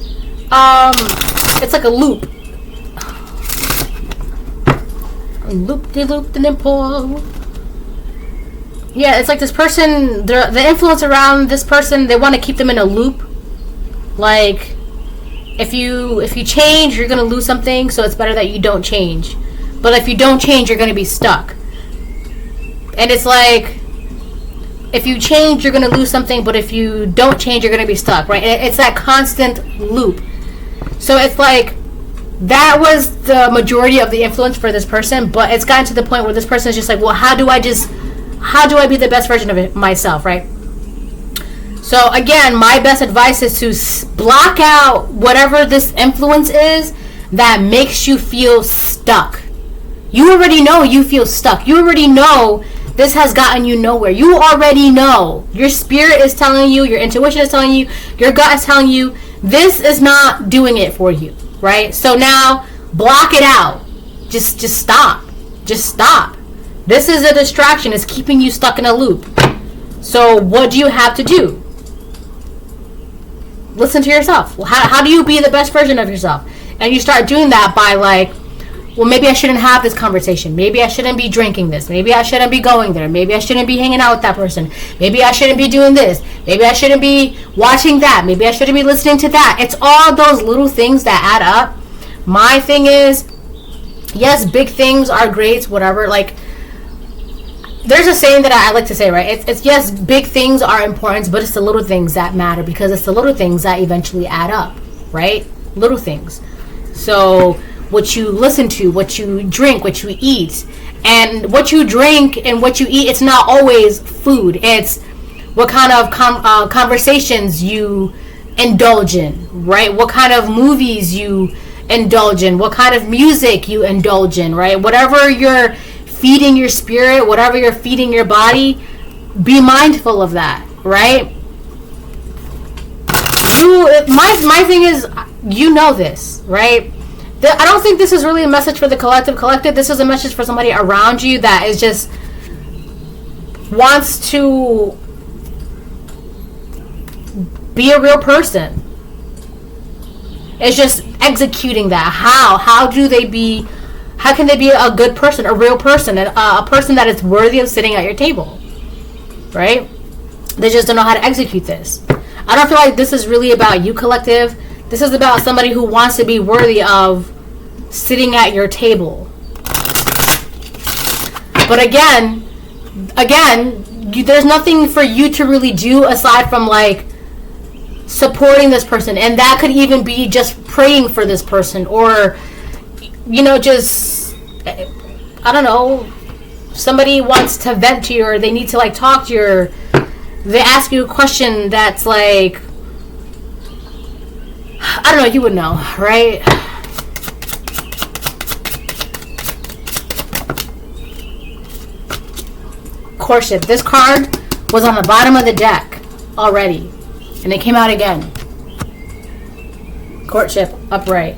a loop. Loop the nipple. Yeah, it's like this person, the influence around this person, they want to keep them in a loop. Like, if you change, you're going to lose something, so it's better that you don't change. But if you don't change, you're going to be stuck. And it's like, if you change, you're going to lose something, but if you don't change, you're going to be stuck, right? It's that constant loop. So it's like, that was the majority of the influence for this person, but it's gotten to the point where this person is just like, well, how do I be the best version of myself, right? So again, my best advice is to block out whatever this influence is that makes you feel stuck. You already know you feel stuck. You already know this has gotten you nowhere. You already know. Your spirit is telling you, your intuition is telling you, your gut is telling you, this is not doing it for you, right? So now, block it out. Just stop. Just stop. This is a distraction. It's keeping you stuck in a loop. So what do you have to do? Listen to yourself. Well, how do you be the best version of yourself? And you start doing that by like, well, maybe I shouldn't have this conversation. Maybe I shouldn't be drinking this. Maybe I shouldn't be going there. Maybe I shouldn't be hanging out with that person. Maybe I shouldn't be doing this. Maybe I shouldn't be watching that. Maybe I shouldn't be listening to that. It's all those little things that add up. My thing is, yes, big things are great, whatever. Like, there's a saying that I like to say, right? It's yes, big things are important, but it's the little things that matter, because it's the little things that eventually add up, right? Little things. So what you listen to, what you drink, what you eat, and what you drink and what you eat, it's not always food. It's what kind of conversations you indulge in, right? What kind of movies you indulge in, what kind of music you indulge in, right? Whatever you're feeding your spirit, whatever you're feeding your body, be mindful of that, right? My thing is, you know this, right? I don't think this is really a message for the collective. This is a message for somebody around you that is just wants to be a real person. It's just executing that. How do they be How can they be a good person, a real person, and a person that is worthy of sitting at your table? Right? They just don't know how to execute this. I don't feel like this is really about you, collective. This is about somebody who wants to be worthy of sitting at your table. But again, there's nothing for you to really do aside from like supporting this person, and that could even be just praying for this person, or just, I don't know, somebody wants to vent to you, or they need to like talk to you, or they ask you a question that's like, I don't know, you would know, right? Courtship. This card was on the bottom of the deck already, and it came out again. Courtship, upright.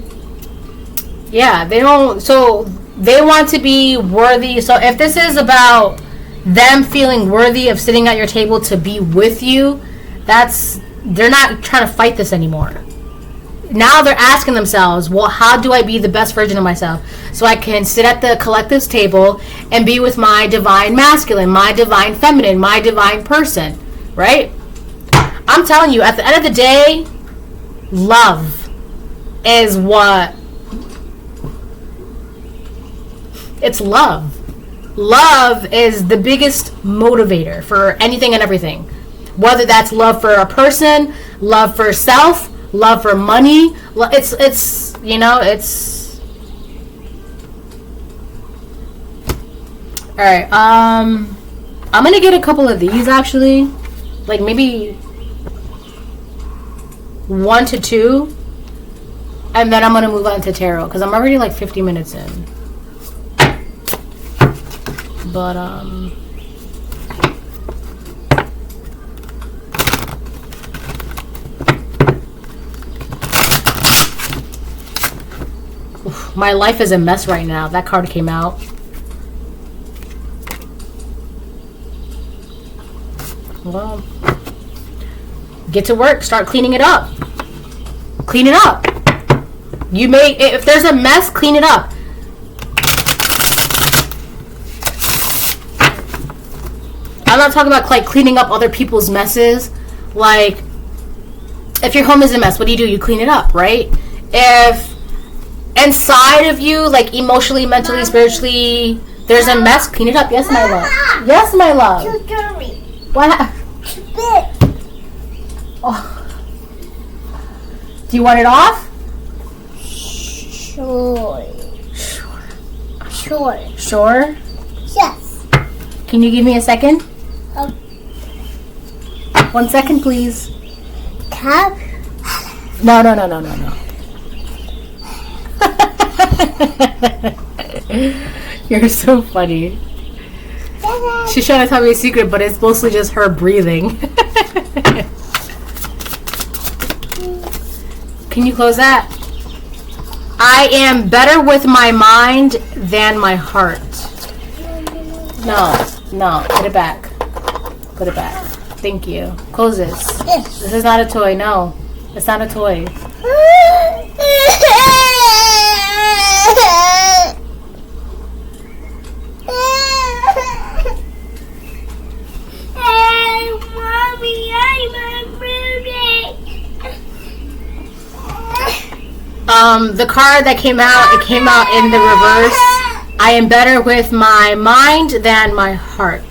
Yeah, they don't, so they want to be worthy. So if this is about them feeling worthy of sitting at your table to be with you, they're not trying to fight this anymore. Now they're asking themselves, well, how do I be the best version of myself so I can sit at the collective's table and be with my divine masculine, my divine feminine, my divine person, right? I'm telling you, at the end of the day, love is what, it's love. Love is the biggest motivator for anything and everything. Whether that's love for a person, love for self, love for money, it's all right. I'm gonna get a couple of these actually, like maybe 1 to 2, and then I'm gonna move on to tarot because I'm already like 50 minutes in. But my life is a mess right now. That card came out. Well, get to work. Start cleaning it up. Clean it up. If there's a mess, clean it up. I'm not talking about like cleaning up other people's messes. Like, if your home is a mess, what do? You clean it up, right? If inside of you, like emotionally, mentally, spiritually, there's a mess, clean it up. Yes, my love. Yes, my love. Too dirty. What? Too big. Oh. Do you want it off? Sure. Sure? Yes. Can you give me a second? 1 second, please. Cap. No. You're so funny. She's trying to tell me a secret, but it's mostly just her breathing. Can you close that? I am better with my mind than my heart. No. Put it back. Put it back. Thank you. Close this. Yes. This is not a toy. No. It's not a toy. Hey, Mommy, I'm a The card that came out, it came out in the reverse. I am better with my mind than my heart.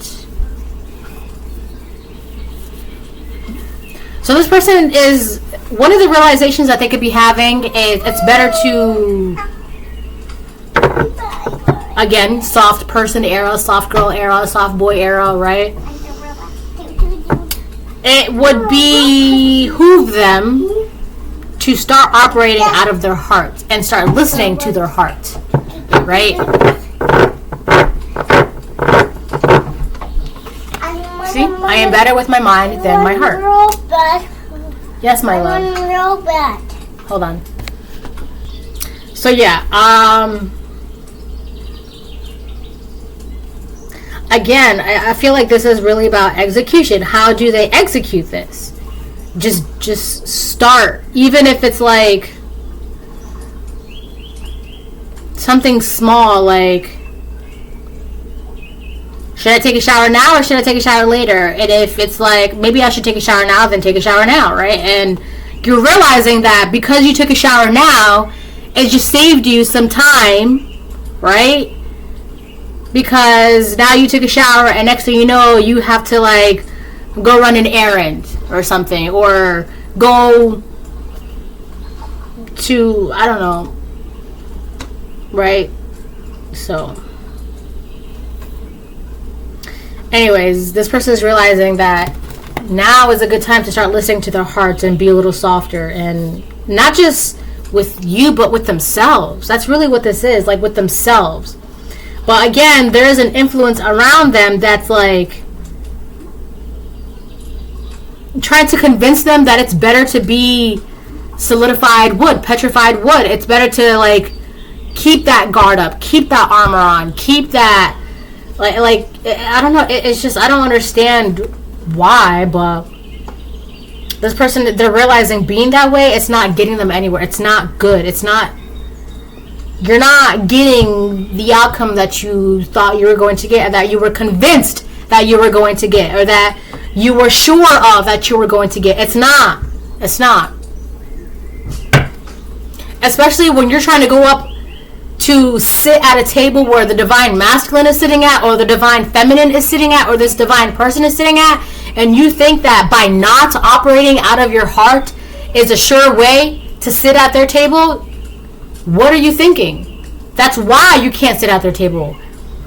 So this person is, one of the realizations that they could be having is it's better to, again, soft person era, soft girl era, soft boy era, right? It would behoove them to start operating out of their heart and start listening to their heart, right? See, I am better with my mind than my heart. Yes, my love. Real bad. Hold on. So yeah, again, I feel like this is really about execution. How do they execute this? Just start, even if it's like something small like, should I take a shower now or should I take a shower later? And if it's like, maybe I should take a shower now, then take a shower now, right? And you're realizing that because you took a shower now, it just saved you some time, right? Because now you took a shower and next thing you know, you have to like go run an errand or something, or go to, I don't know, right? So anyways, this person is realizing that now is a good time to start listening to their hearts and be a little softer, and not just with you but with themselves. That's really what this is, like with themselves. But again, there is an influence around them that's like trying to convince them that it's better to be solidified wood, petrified wood. It's better to like keep that guard up, keep that armor on, keep that like I don't know, it's just, I don't understand why, but this person, they're realizing being that way, it's not getting them anywhere. It's not good. It's not, you're not getting the outcome that you thought you were going to get, or that you were convinced that you were going to get, or that you were sure of that you were going to get. It's not. Especially when you're trying to go up to sit at a table where the divine masculine is sitting at, or the divine feminine is sitting at, or this divine person is sitting at, and you think that by not operating out of your heart is a sure way to sit at their table. What are you thinking? That's why you can't sit at their table.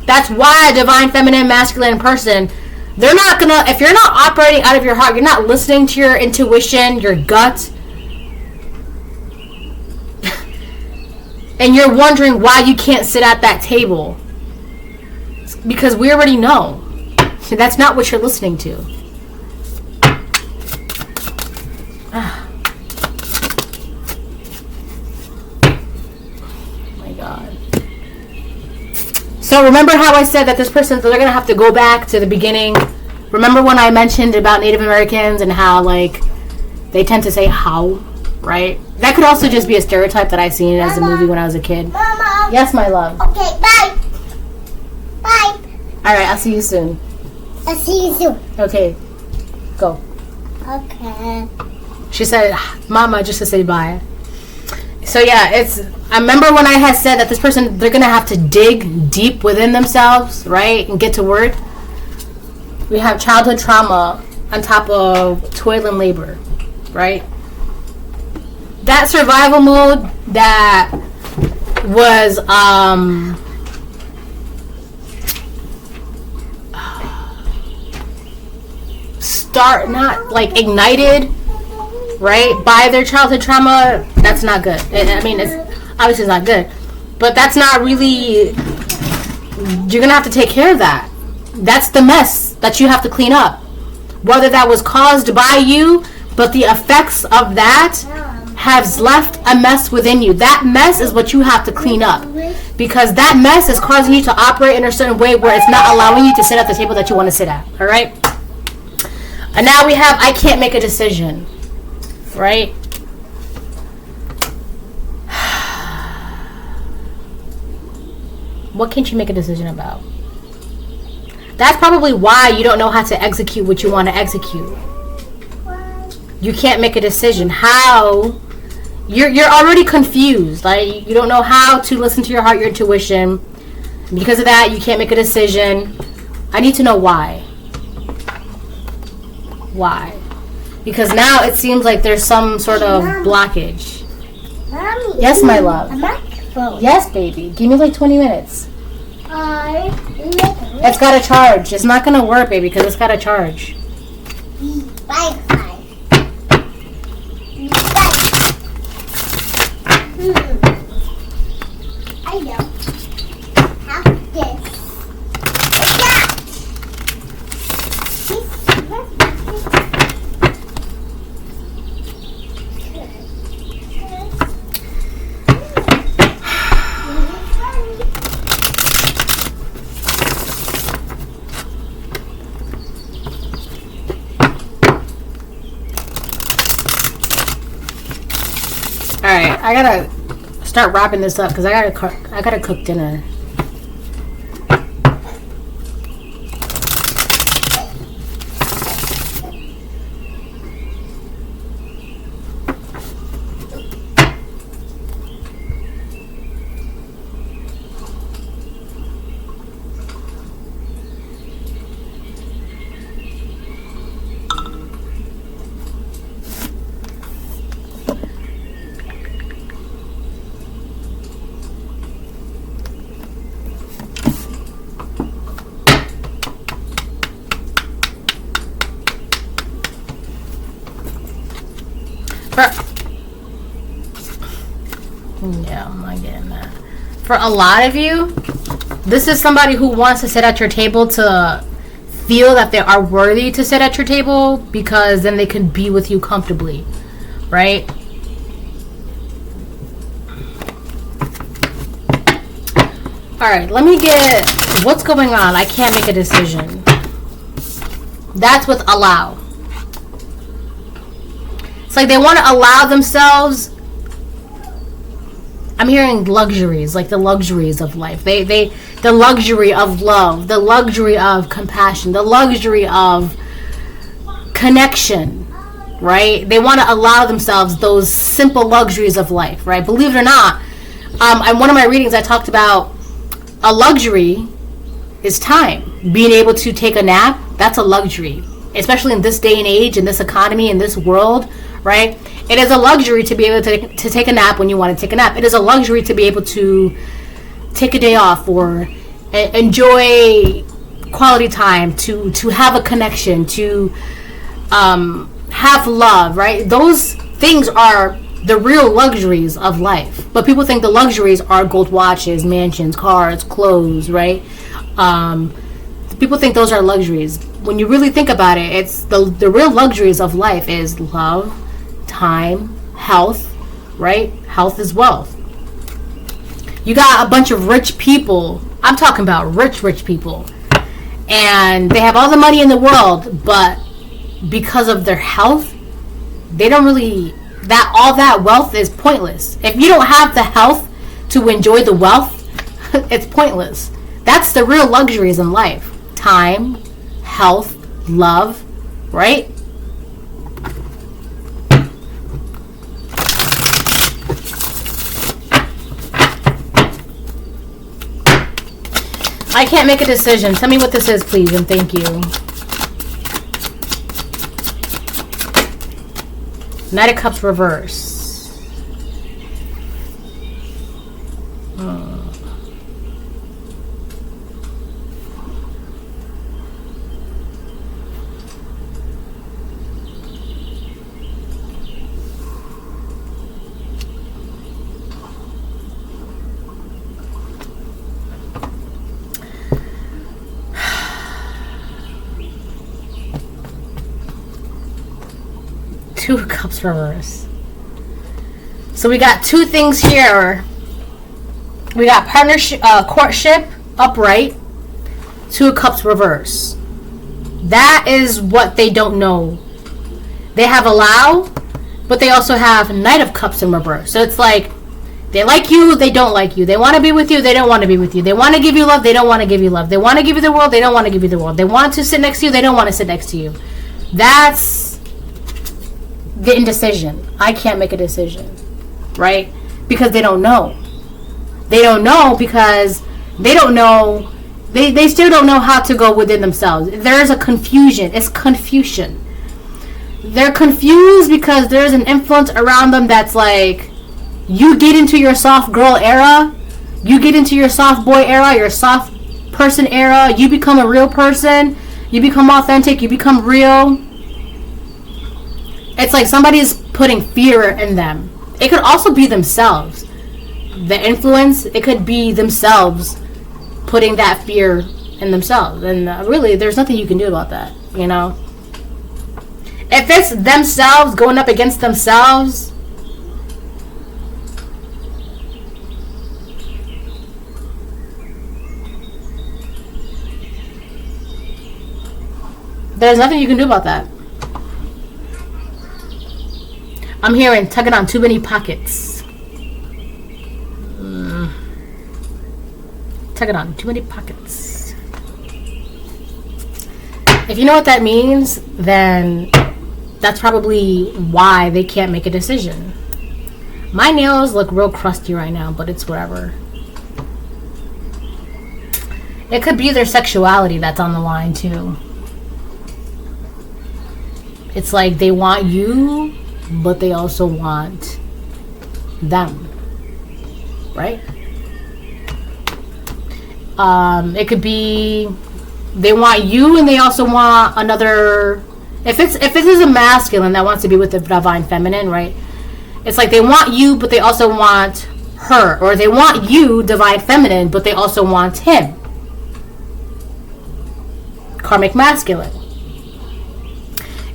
That's why a divine feminine masculine person, they're not gonna, if you're not operating out of your heart, you're not listening to your intuition, your gut, and you're wondering why you can't sit at that table, it's because we already know. So that's not what you're listening to. My God. So remember how I said that this person, they're going to have to go back to the beginning. Remember when I mentioned about Native Americans and how like they tend to say how, right? That could also just be a stereotype that I seen as a movie when I was a kid. Mama. Yes, my love. Okay, bye. Bye. All right, I'll see you soon. I'll see you soon. Okay, go. Okay. She said, Mama, just to say bye. So yeah, I remember when I had said that this person, they're going to have to dig deep within themselves, right? And get to work. We have childhood trauma on top of toil and labor, right? That survival mode that was not like ignited, right, by their childhood trauma, that's not good. I mean, it's obviously not good, but that's not really, you're gonna have to take care of that. That's the mess that you have to clean up, whether that was caused by you, but the effects of that has left a mess within you. That mess is what you have to clean up, because that mess is causing you to operate in a certain way where it's not allowing you to sit at the table that you want to sit at. All right. And now we have, I can't make a decision, right? What can't you make a decision about? That's probably why you don't know how to execute what you want to execute. You can't make a decision. How? You're already confused. Like, you don't know how to listen to your heart, your intuition. Because of that, you can't make a decision. I need to know why. Why? Because now it seems like there's some sort of blockage. Mommy. Yes, my love. A microphone. Yes, baby. Give me like 20 minutes. It's got to charge. It's not going to work, baby, because it's got to charge. Wi-Fi. I know. Have this. Yeah. Alright, I gotta start wrapping this up because I gotta cook dinner. Yeah, I'm not getting that. For a lot of you, this is somebody who wants to sit at your table to feel that they are worthy to sit at your table because then they can be with you comfortably, right? Alright, let me get what's going on. I can't make a decision. That's with allow. It's like they want to allow themselves. I'm hearing luxuries, like the luxuries of life. The luxury of love, the luxury of compassion, the luxury of connection, right? They want to allow themselves those simple luxuries of life, right? Believe it or not, in one of my readings, I talked about a luxury is time. Being able to take a nap, that's a luxury, especially in this day and age, in this economy, in this world, right? It is a luxury to be able to take a nap when you want to take a nap. It is a luxury to be able to take a day off or enjoy quality time, to have a connection, to have love, right? Those things are the real luxuries of life. But people think the luxuries are gold watches, mansions, cars, clothes, right? People think those are luxuries. When you really think about it, it's the real luxuries of life is love, time, health, right? Health is wealth. You got a bunch of rich people. I'm talking about rich people. And they have all the money in the world, but because of their health, they don't really, all that wealth is pointless. If you don't have the health to enjoy the wealth, it's pointless. That's the real luxuries in life. Time, health, love, right? I can't make a decision. Tell me what this is, please, and thank you. Knight of Cups reverse. Two of Cups reverse. So we got two things here. We got partnership, courtship upright. Two of Cups reverse. That is what they don't know. They have allow, but they also have Knight of Cups in reverse. So it's like they like you, they don't like you. They want to be with you, they don't want to be with you. They want to give you love, they don't want to give you love. They want to give you the world, they don't want to give you the world. They want to sit next to you, they don't want to sit next to you. That's the indecision. I can't make a decision, right? Because they don't know. They don't know because they don't know. They still don't know how to go within themselves. There's a confusion. It's confusion. They're confused because there's an influence around them that's like, you get into your soft girl era, you get into your soft boy era, your soft person era, you become a real person, you become authentic, you become real. It's like somebody's putting fear in them. It could also be themselves. The influence, it could be themselves putting that fear in themselves. And really, there's nothing you can do about that, you know? If it's themselves going up against themselves, there's nothing you can do about that. I'm hearing tugging on too many pockets. Tuck it on. Too many pockets. If you know what that means, then that's probably why they can't make a decision. My nails look real crusty right now, but it's whatever. It could be their sexuality that's on the line too. It's like they want you, but they also want them. Right? It could be they want you and they also want another. If it is a masculine that wants to be with the divine feminine, right? It's like they want you, but they also want her. Or they want you, divine feminine, but they also want him. Karmic masculine.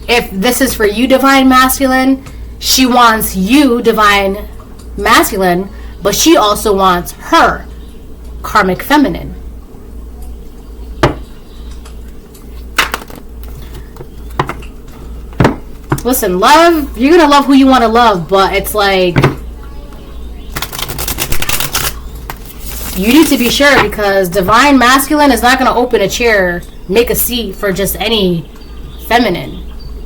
If this is for you, divine masculine, she wants you, divine masculine, but she also wants her, karmic feminine. Listen, love, you're gonna love who you want to love, but it's like you need to be sure, because divine masculine is not gonna open a chair, make a seat for just any feminine.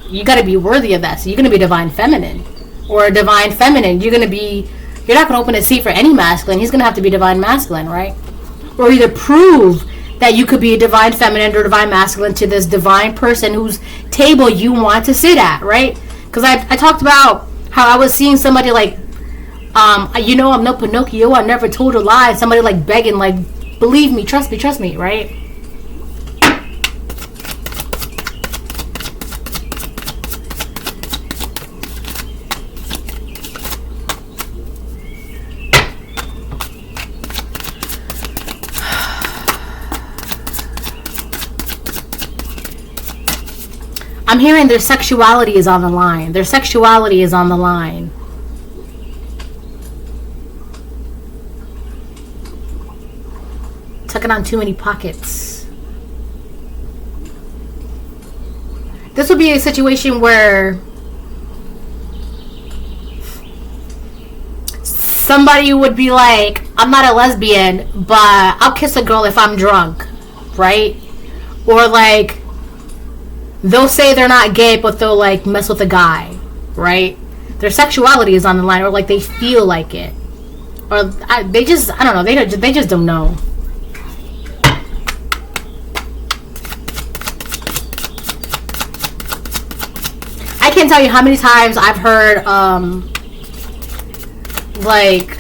You got to be worthy of that. So you're going to be divine feminine, or a divine feminine. You're not going to open a seat for any masculine. He's going to have to be divine masculine, right? Or either prove that you could be a divine feminine or divine masculine to this divine person whose table you want to sit at, right? Because I talked about how I was seeing somebody like, I'm no Pinocchio. I never told a lie. Somebody like begging, like, believe me, trust me, right? I'm hearing their sexuality is on the line. Their sexuality is on the line. Tucking on too many pockets. This would be a situation where somebody would be like, I'm not a lesbian, but I'll kiss a girl if I'm drunk, right? Or like, they'll say they're not gay, but they'll like mess with a guy, right? Their sexuality is on the line, or like they feel like it, or they just, I don't know, they just don't know. I can't tell you how many times I've heard like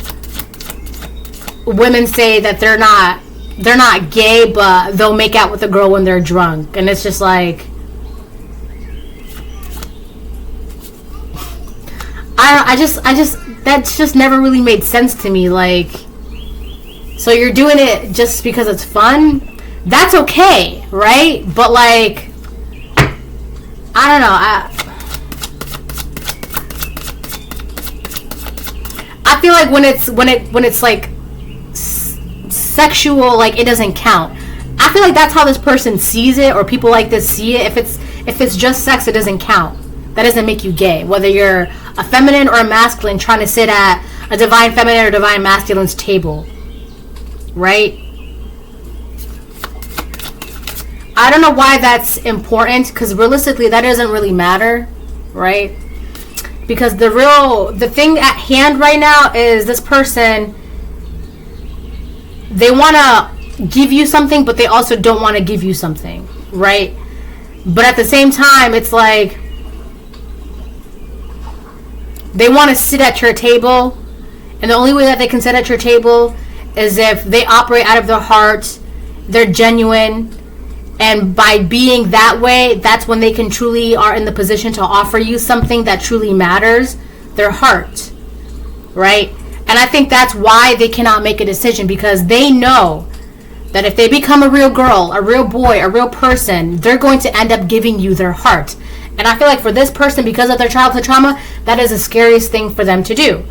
women say that they're not gay, but they'll make out with a girl when they're drunk, and it's just like, I just that's just never really made sense to me. Like, so you're doing it just because it's fun? That's okay, right? But like, I don't know. I feel like when it's like sexual, like, it doesn't count. I feel like that's how this person sees it, or people like this see it. If it's just sex, it doesn't count. That doesn't make you gay. Whether you're a feminine or a masculine trying to sit at a divine feminine or divine masculine's table, right? I don't know why that's important, because realistically that doesn't really matter, right? Because the thing at hand right now is this person, they want to give you something, but they also don't want to give you something, right? But at the same time, it's like they want to sit at your table, and the only way that they can sit at your table is if they operate out of their heart, they're genuine, and by being that way, that's when they can truly are in the position to offer you something that truly matters, their heart, right? And I think that's why they cannot make a decision, because they know that if they become a real girl, a real boy, a real person, they're going to end up giving you their heart. And I feel like for this person, because of their childhood trauma, that is the scariest thing for them to do.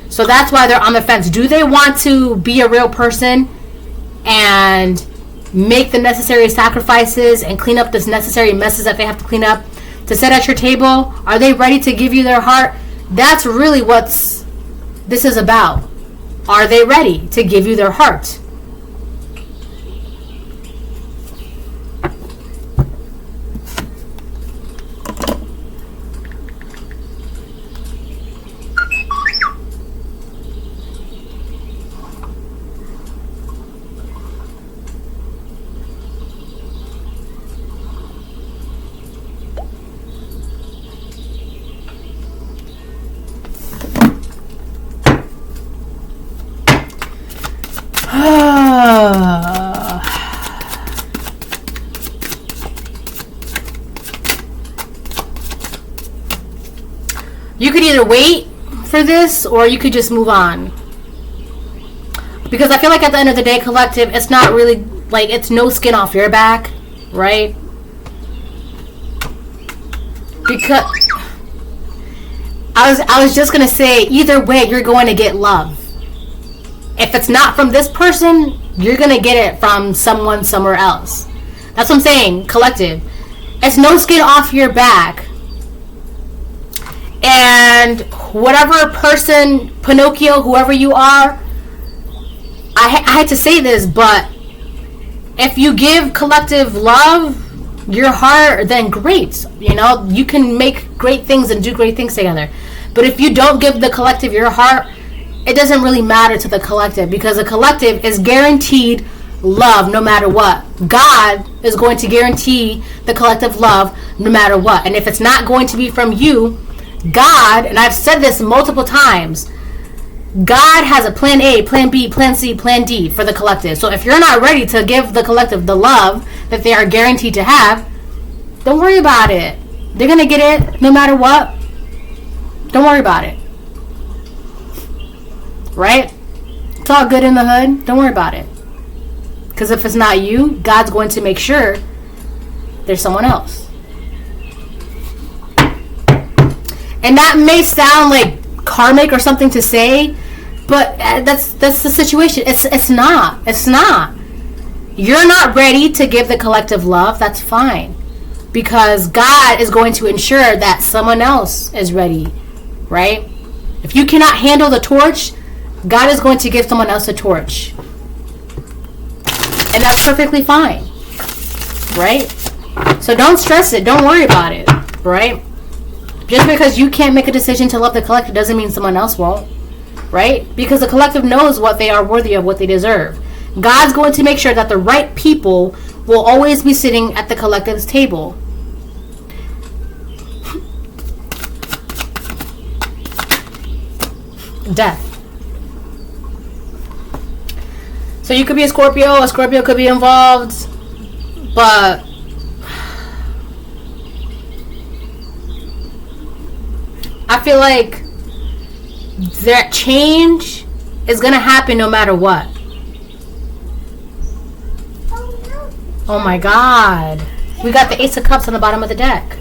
So that's why they're on the fence. Do they want to be a real person and make the necessary sacrifices and clean up this necessary messes that they have to clean up to sit at your table? Are they ready to give you their heart? That's really what this is about. Are they ready to give you their heart? You could either wait for this or you could just move on. Because I feel like at the end of the day, collective, it's not really, like, it's no skin off your back, right? Because I was just going to say, either way, you're going to get love. If it's not from this person, you're going to get it from someone somewhere else. That's what I'm saying, collective. It's no skin off your back. And whatever person, Pinocchio, whoever you are, I had to say this, but if you give collective love, your heart, then great. You know, you can make great things and do great things together. But if you don't give the collective your heart, it doesn't really matter to the collective, because the collective is guaranteed love no matter what. God is going to guarantee the collective love no matter what. And if it's not going to be from you, God, and I've said this multiple times, God has a plan A, plan B, plan C, plan D for the collective. So if you're not ready to give the collective the love that they are guaranteed to have, don't worry about it. They're going to get it no matter what. Don't worry about it. Right? It's all good in the hood. Don't worry about it. Because if it's not you, God's going to make sure there's someone else. And that may sound like karmic or something to say, but that's the situation. It's not. You're not ready to give the collective love. That's fine, because God is going to ensure that someone else is ready, right? If you cannot handle the torch, God is going to give someone else a torch, and that's perfectly fine, right? So don't stress it. Don't worry about it, right? Just because you can't make a decision to love the collective doesn't mean someone else won't, right? Because the collective knows what they are worthy of, what they deserve. God's going to make sure that the right people will always be sitting at the collective's table. Death. So you could be a Scorpio could be involved, but I feel like that change is going to happen no matter what. Oh my God. We got the Ace of Cups on the bottom of the deck.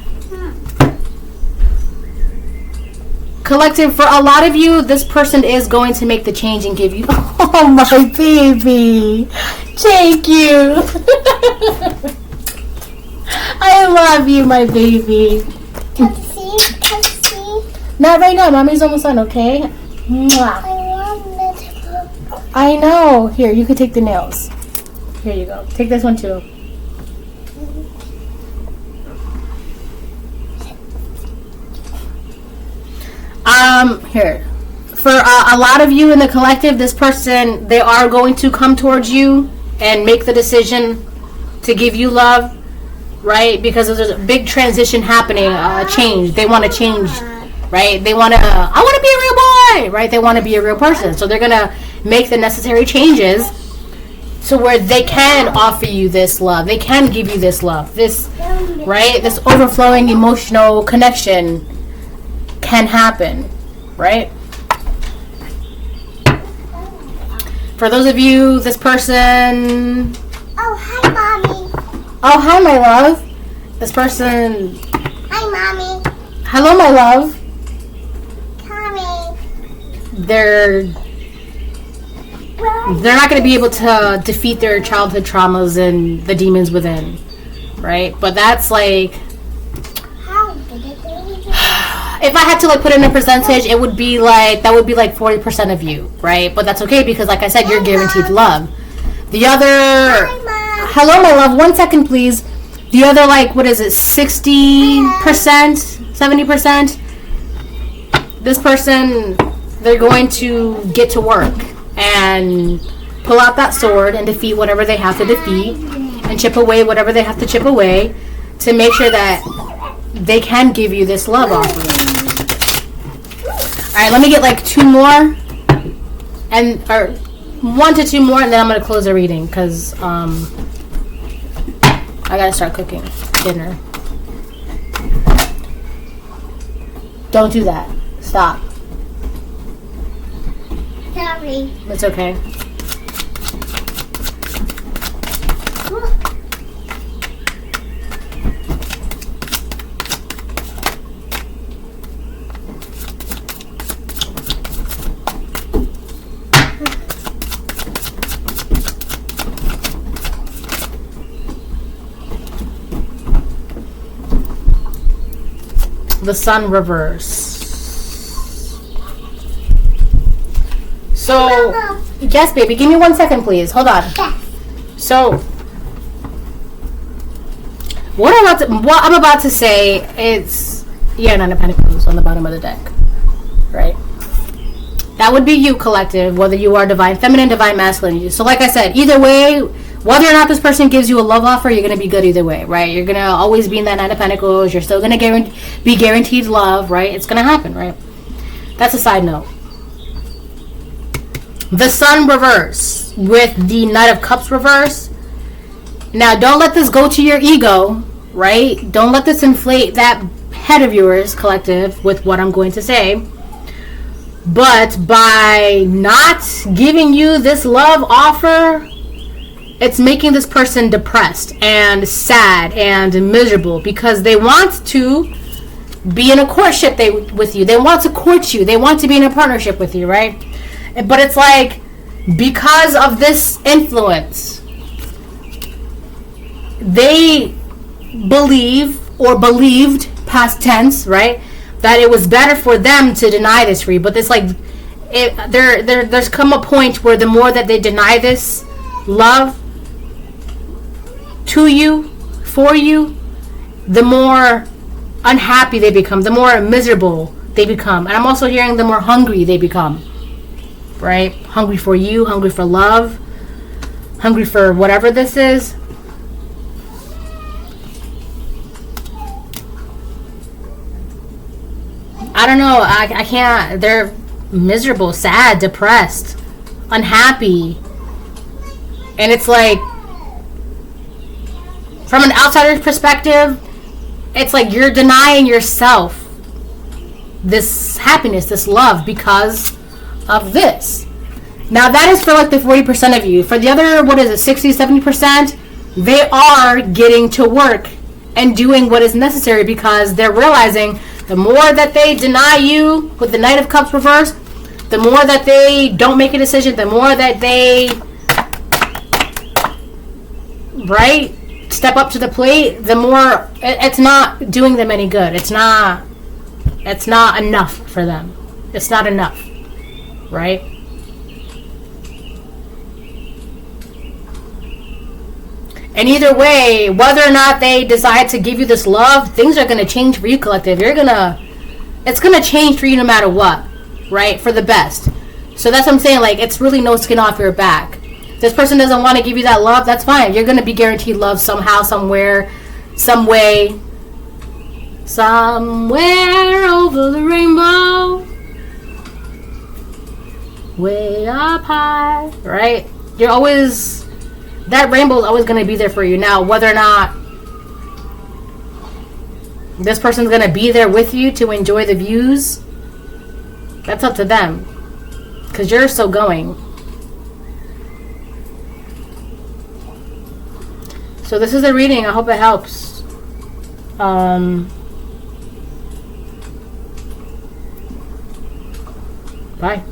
Collective, for a lot of you, this person is going to make the change and give you... Oh my baby. Thank you. I love you, my baby. Not right now. Mommy's almost done, okay? Mwah. I know. Here, you can take the nails. Here you go. Take this one too. Here. For a lot of you in the collective, this person, they are going to come towards you and make the decision to give you love, right? Because there's a big transition happening, a change. They want to change, right? They want to, I want to be a real boy, right? They want to be a real person. So they're going to make the necessary changes to where they can offer you this love. They can give you this love. This, right? This overflowing emotional connection can happen, right? For those of you, this person... Oh, hi, Mommy. Oh, hi, my love. This person... Hi, Mommy. Hello, my love. Mommy. They're not going to be able to defeat their childhood traumas and the demons within, right? But that's like... How did it do? If I had to like put in a percentage, it would be like, that would be like 40% of you, right? But that's okay, because like I said, you're guaranteed love. The other... Hi, Mom. Hello, my love. 1 second, please. The other, like, what is it, 60%, 70%? This person, they're going to get to work and pull out that sword and defeat whatever they have to defeat and chip away whatever they have to chip away to make sure that they can give you this love offering. All right, let me get like 2 more. And, or 1 to 2 more, and then I'm gonna close the reading because I gotta start cooking dinner. Don't do that. Stop. Sorry. It's okay. The sun reverse. So, yes, baby. Give me 1 second, please. Hold on. Yes. So, what I'm about to say is, yeah, 9 of Pentacles on the bottom of the deck, right? That would be you, collective, whether you are divine feminine, divine masculine. So, like I said, either way, whether or not this person gives you a love offer, you're going to be good either way, right? You're going to always be in that 9 of Pentacles. You're still going to be guaranteed love, right? It's going to happen, right? That's a side note. The sun reverse with the Knight of Cups reverse. Now, don't let this go to your ego, right? Don't let this inflate that head of yours, collective, with what I'm going to say. But by not giving you this love offer, it's making this person depressed and sad and miserable because they want to be in a courtship with you. They want to court you. They want to be in a partnership with you, right? But it's like, because of this influence, they believe or believed, past tense, right, that it was better for them to deny this for you. But it's like, there's come a point where the more that they deny this love to you, for you, the more unhappy they become, the more miserable they become. And I'm also hearing the more hungry they become, right? Hungry for you, hungry for love, hungry for whatever this is. I don't know. I can't. They're miserable, sad, depressed, unhappy. And it's like, from an outsider's perspective, it's like you're denying yourself this happiness, this love, because of this. Now, that is for like the 40% of you. For the other, what is it, 60, 70%, they are getting to work and doing what is necessary because they're realizing the more that they deny you with the Knight of Cups reverse, the more that they don't make a decision, the more that they, right, step up to the plate, the more it's not doing them any good. It's not enough for them. It's not enough, right? And either way, whether or not they decide to give you this love, things are going to change for you, collective. It's going to change for you no matter what, right? For the best. So that's what I'm saying. Like, it's really no skin off your back. If this person doesn't want to give you that love, that's fine. You're going to be guaranteed love somehow, somewhere, some way. Somewhere over the rainbow. Way up high, right? You're always... that rainbow is always going to be there for you. Now, whether or not this person's going to be there with you to enjoy the views, that's up to them. Because you're still going. So this is the reading. I hope it helps. Bye.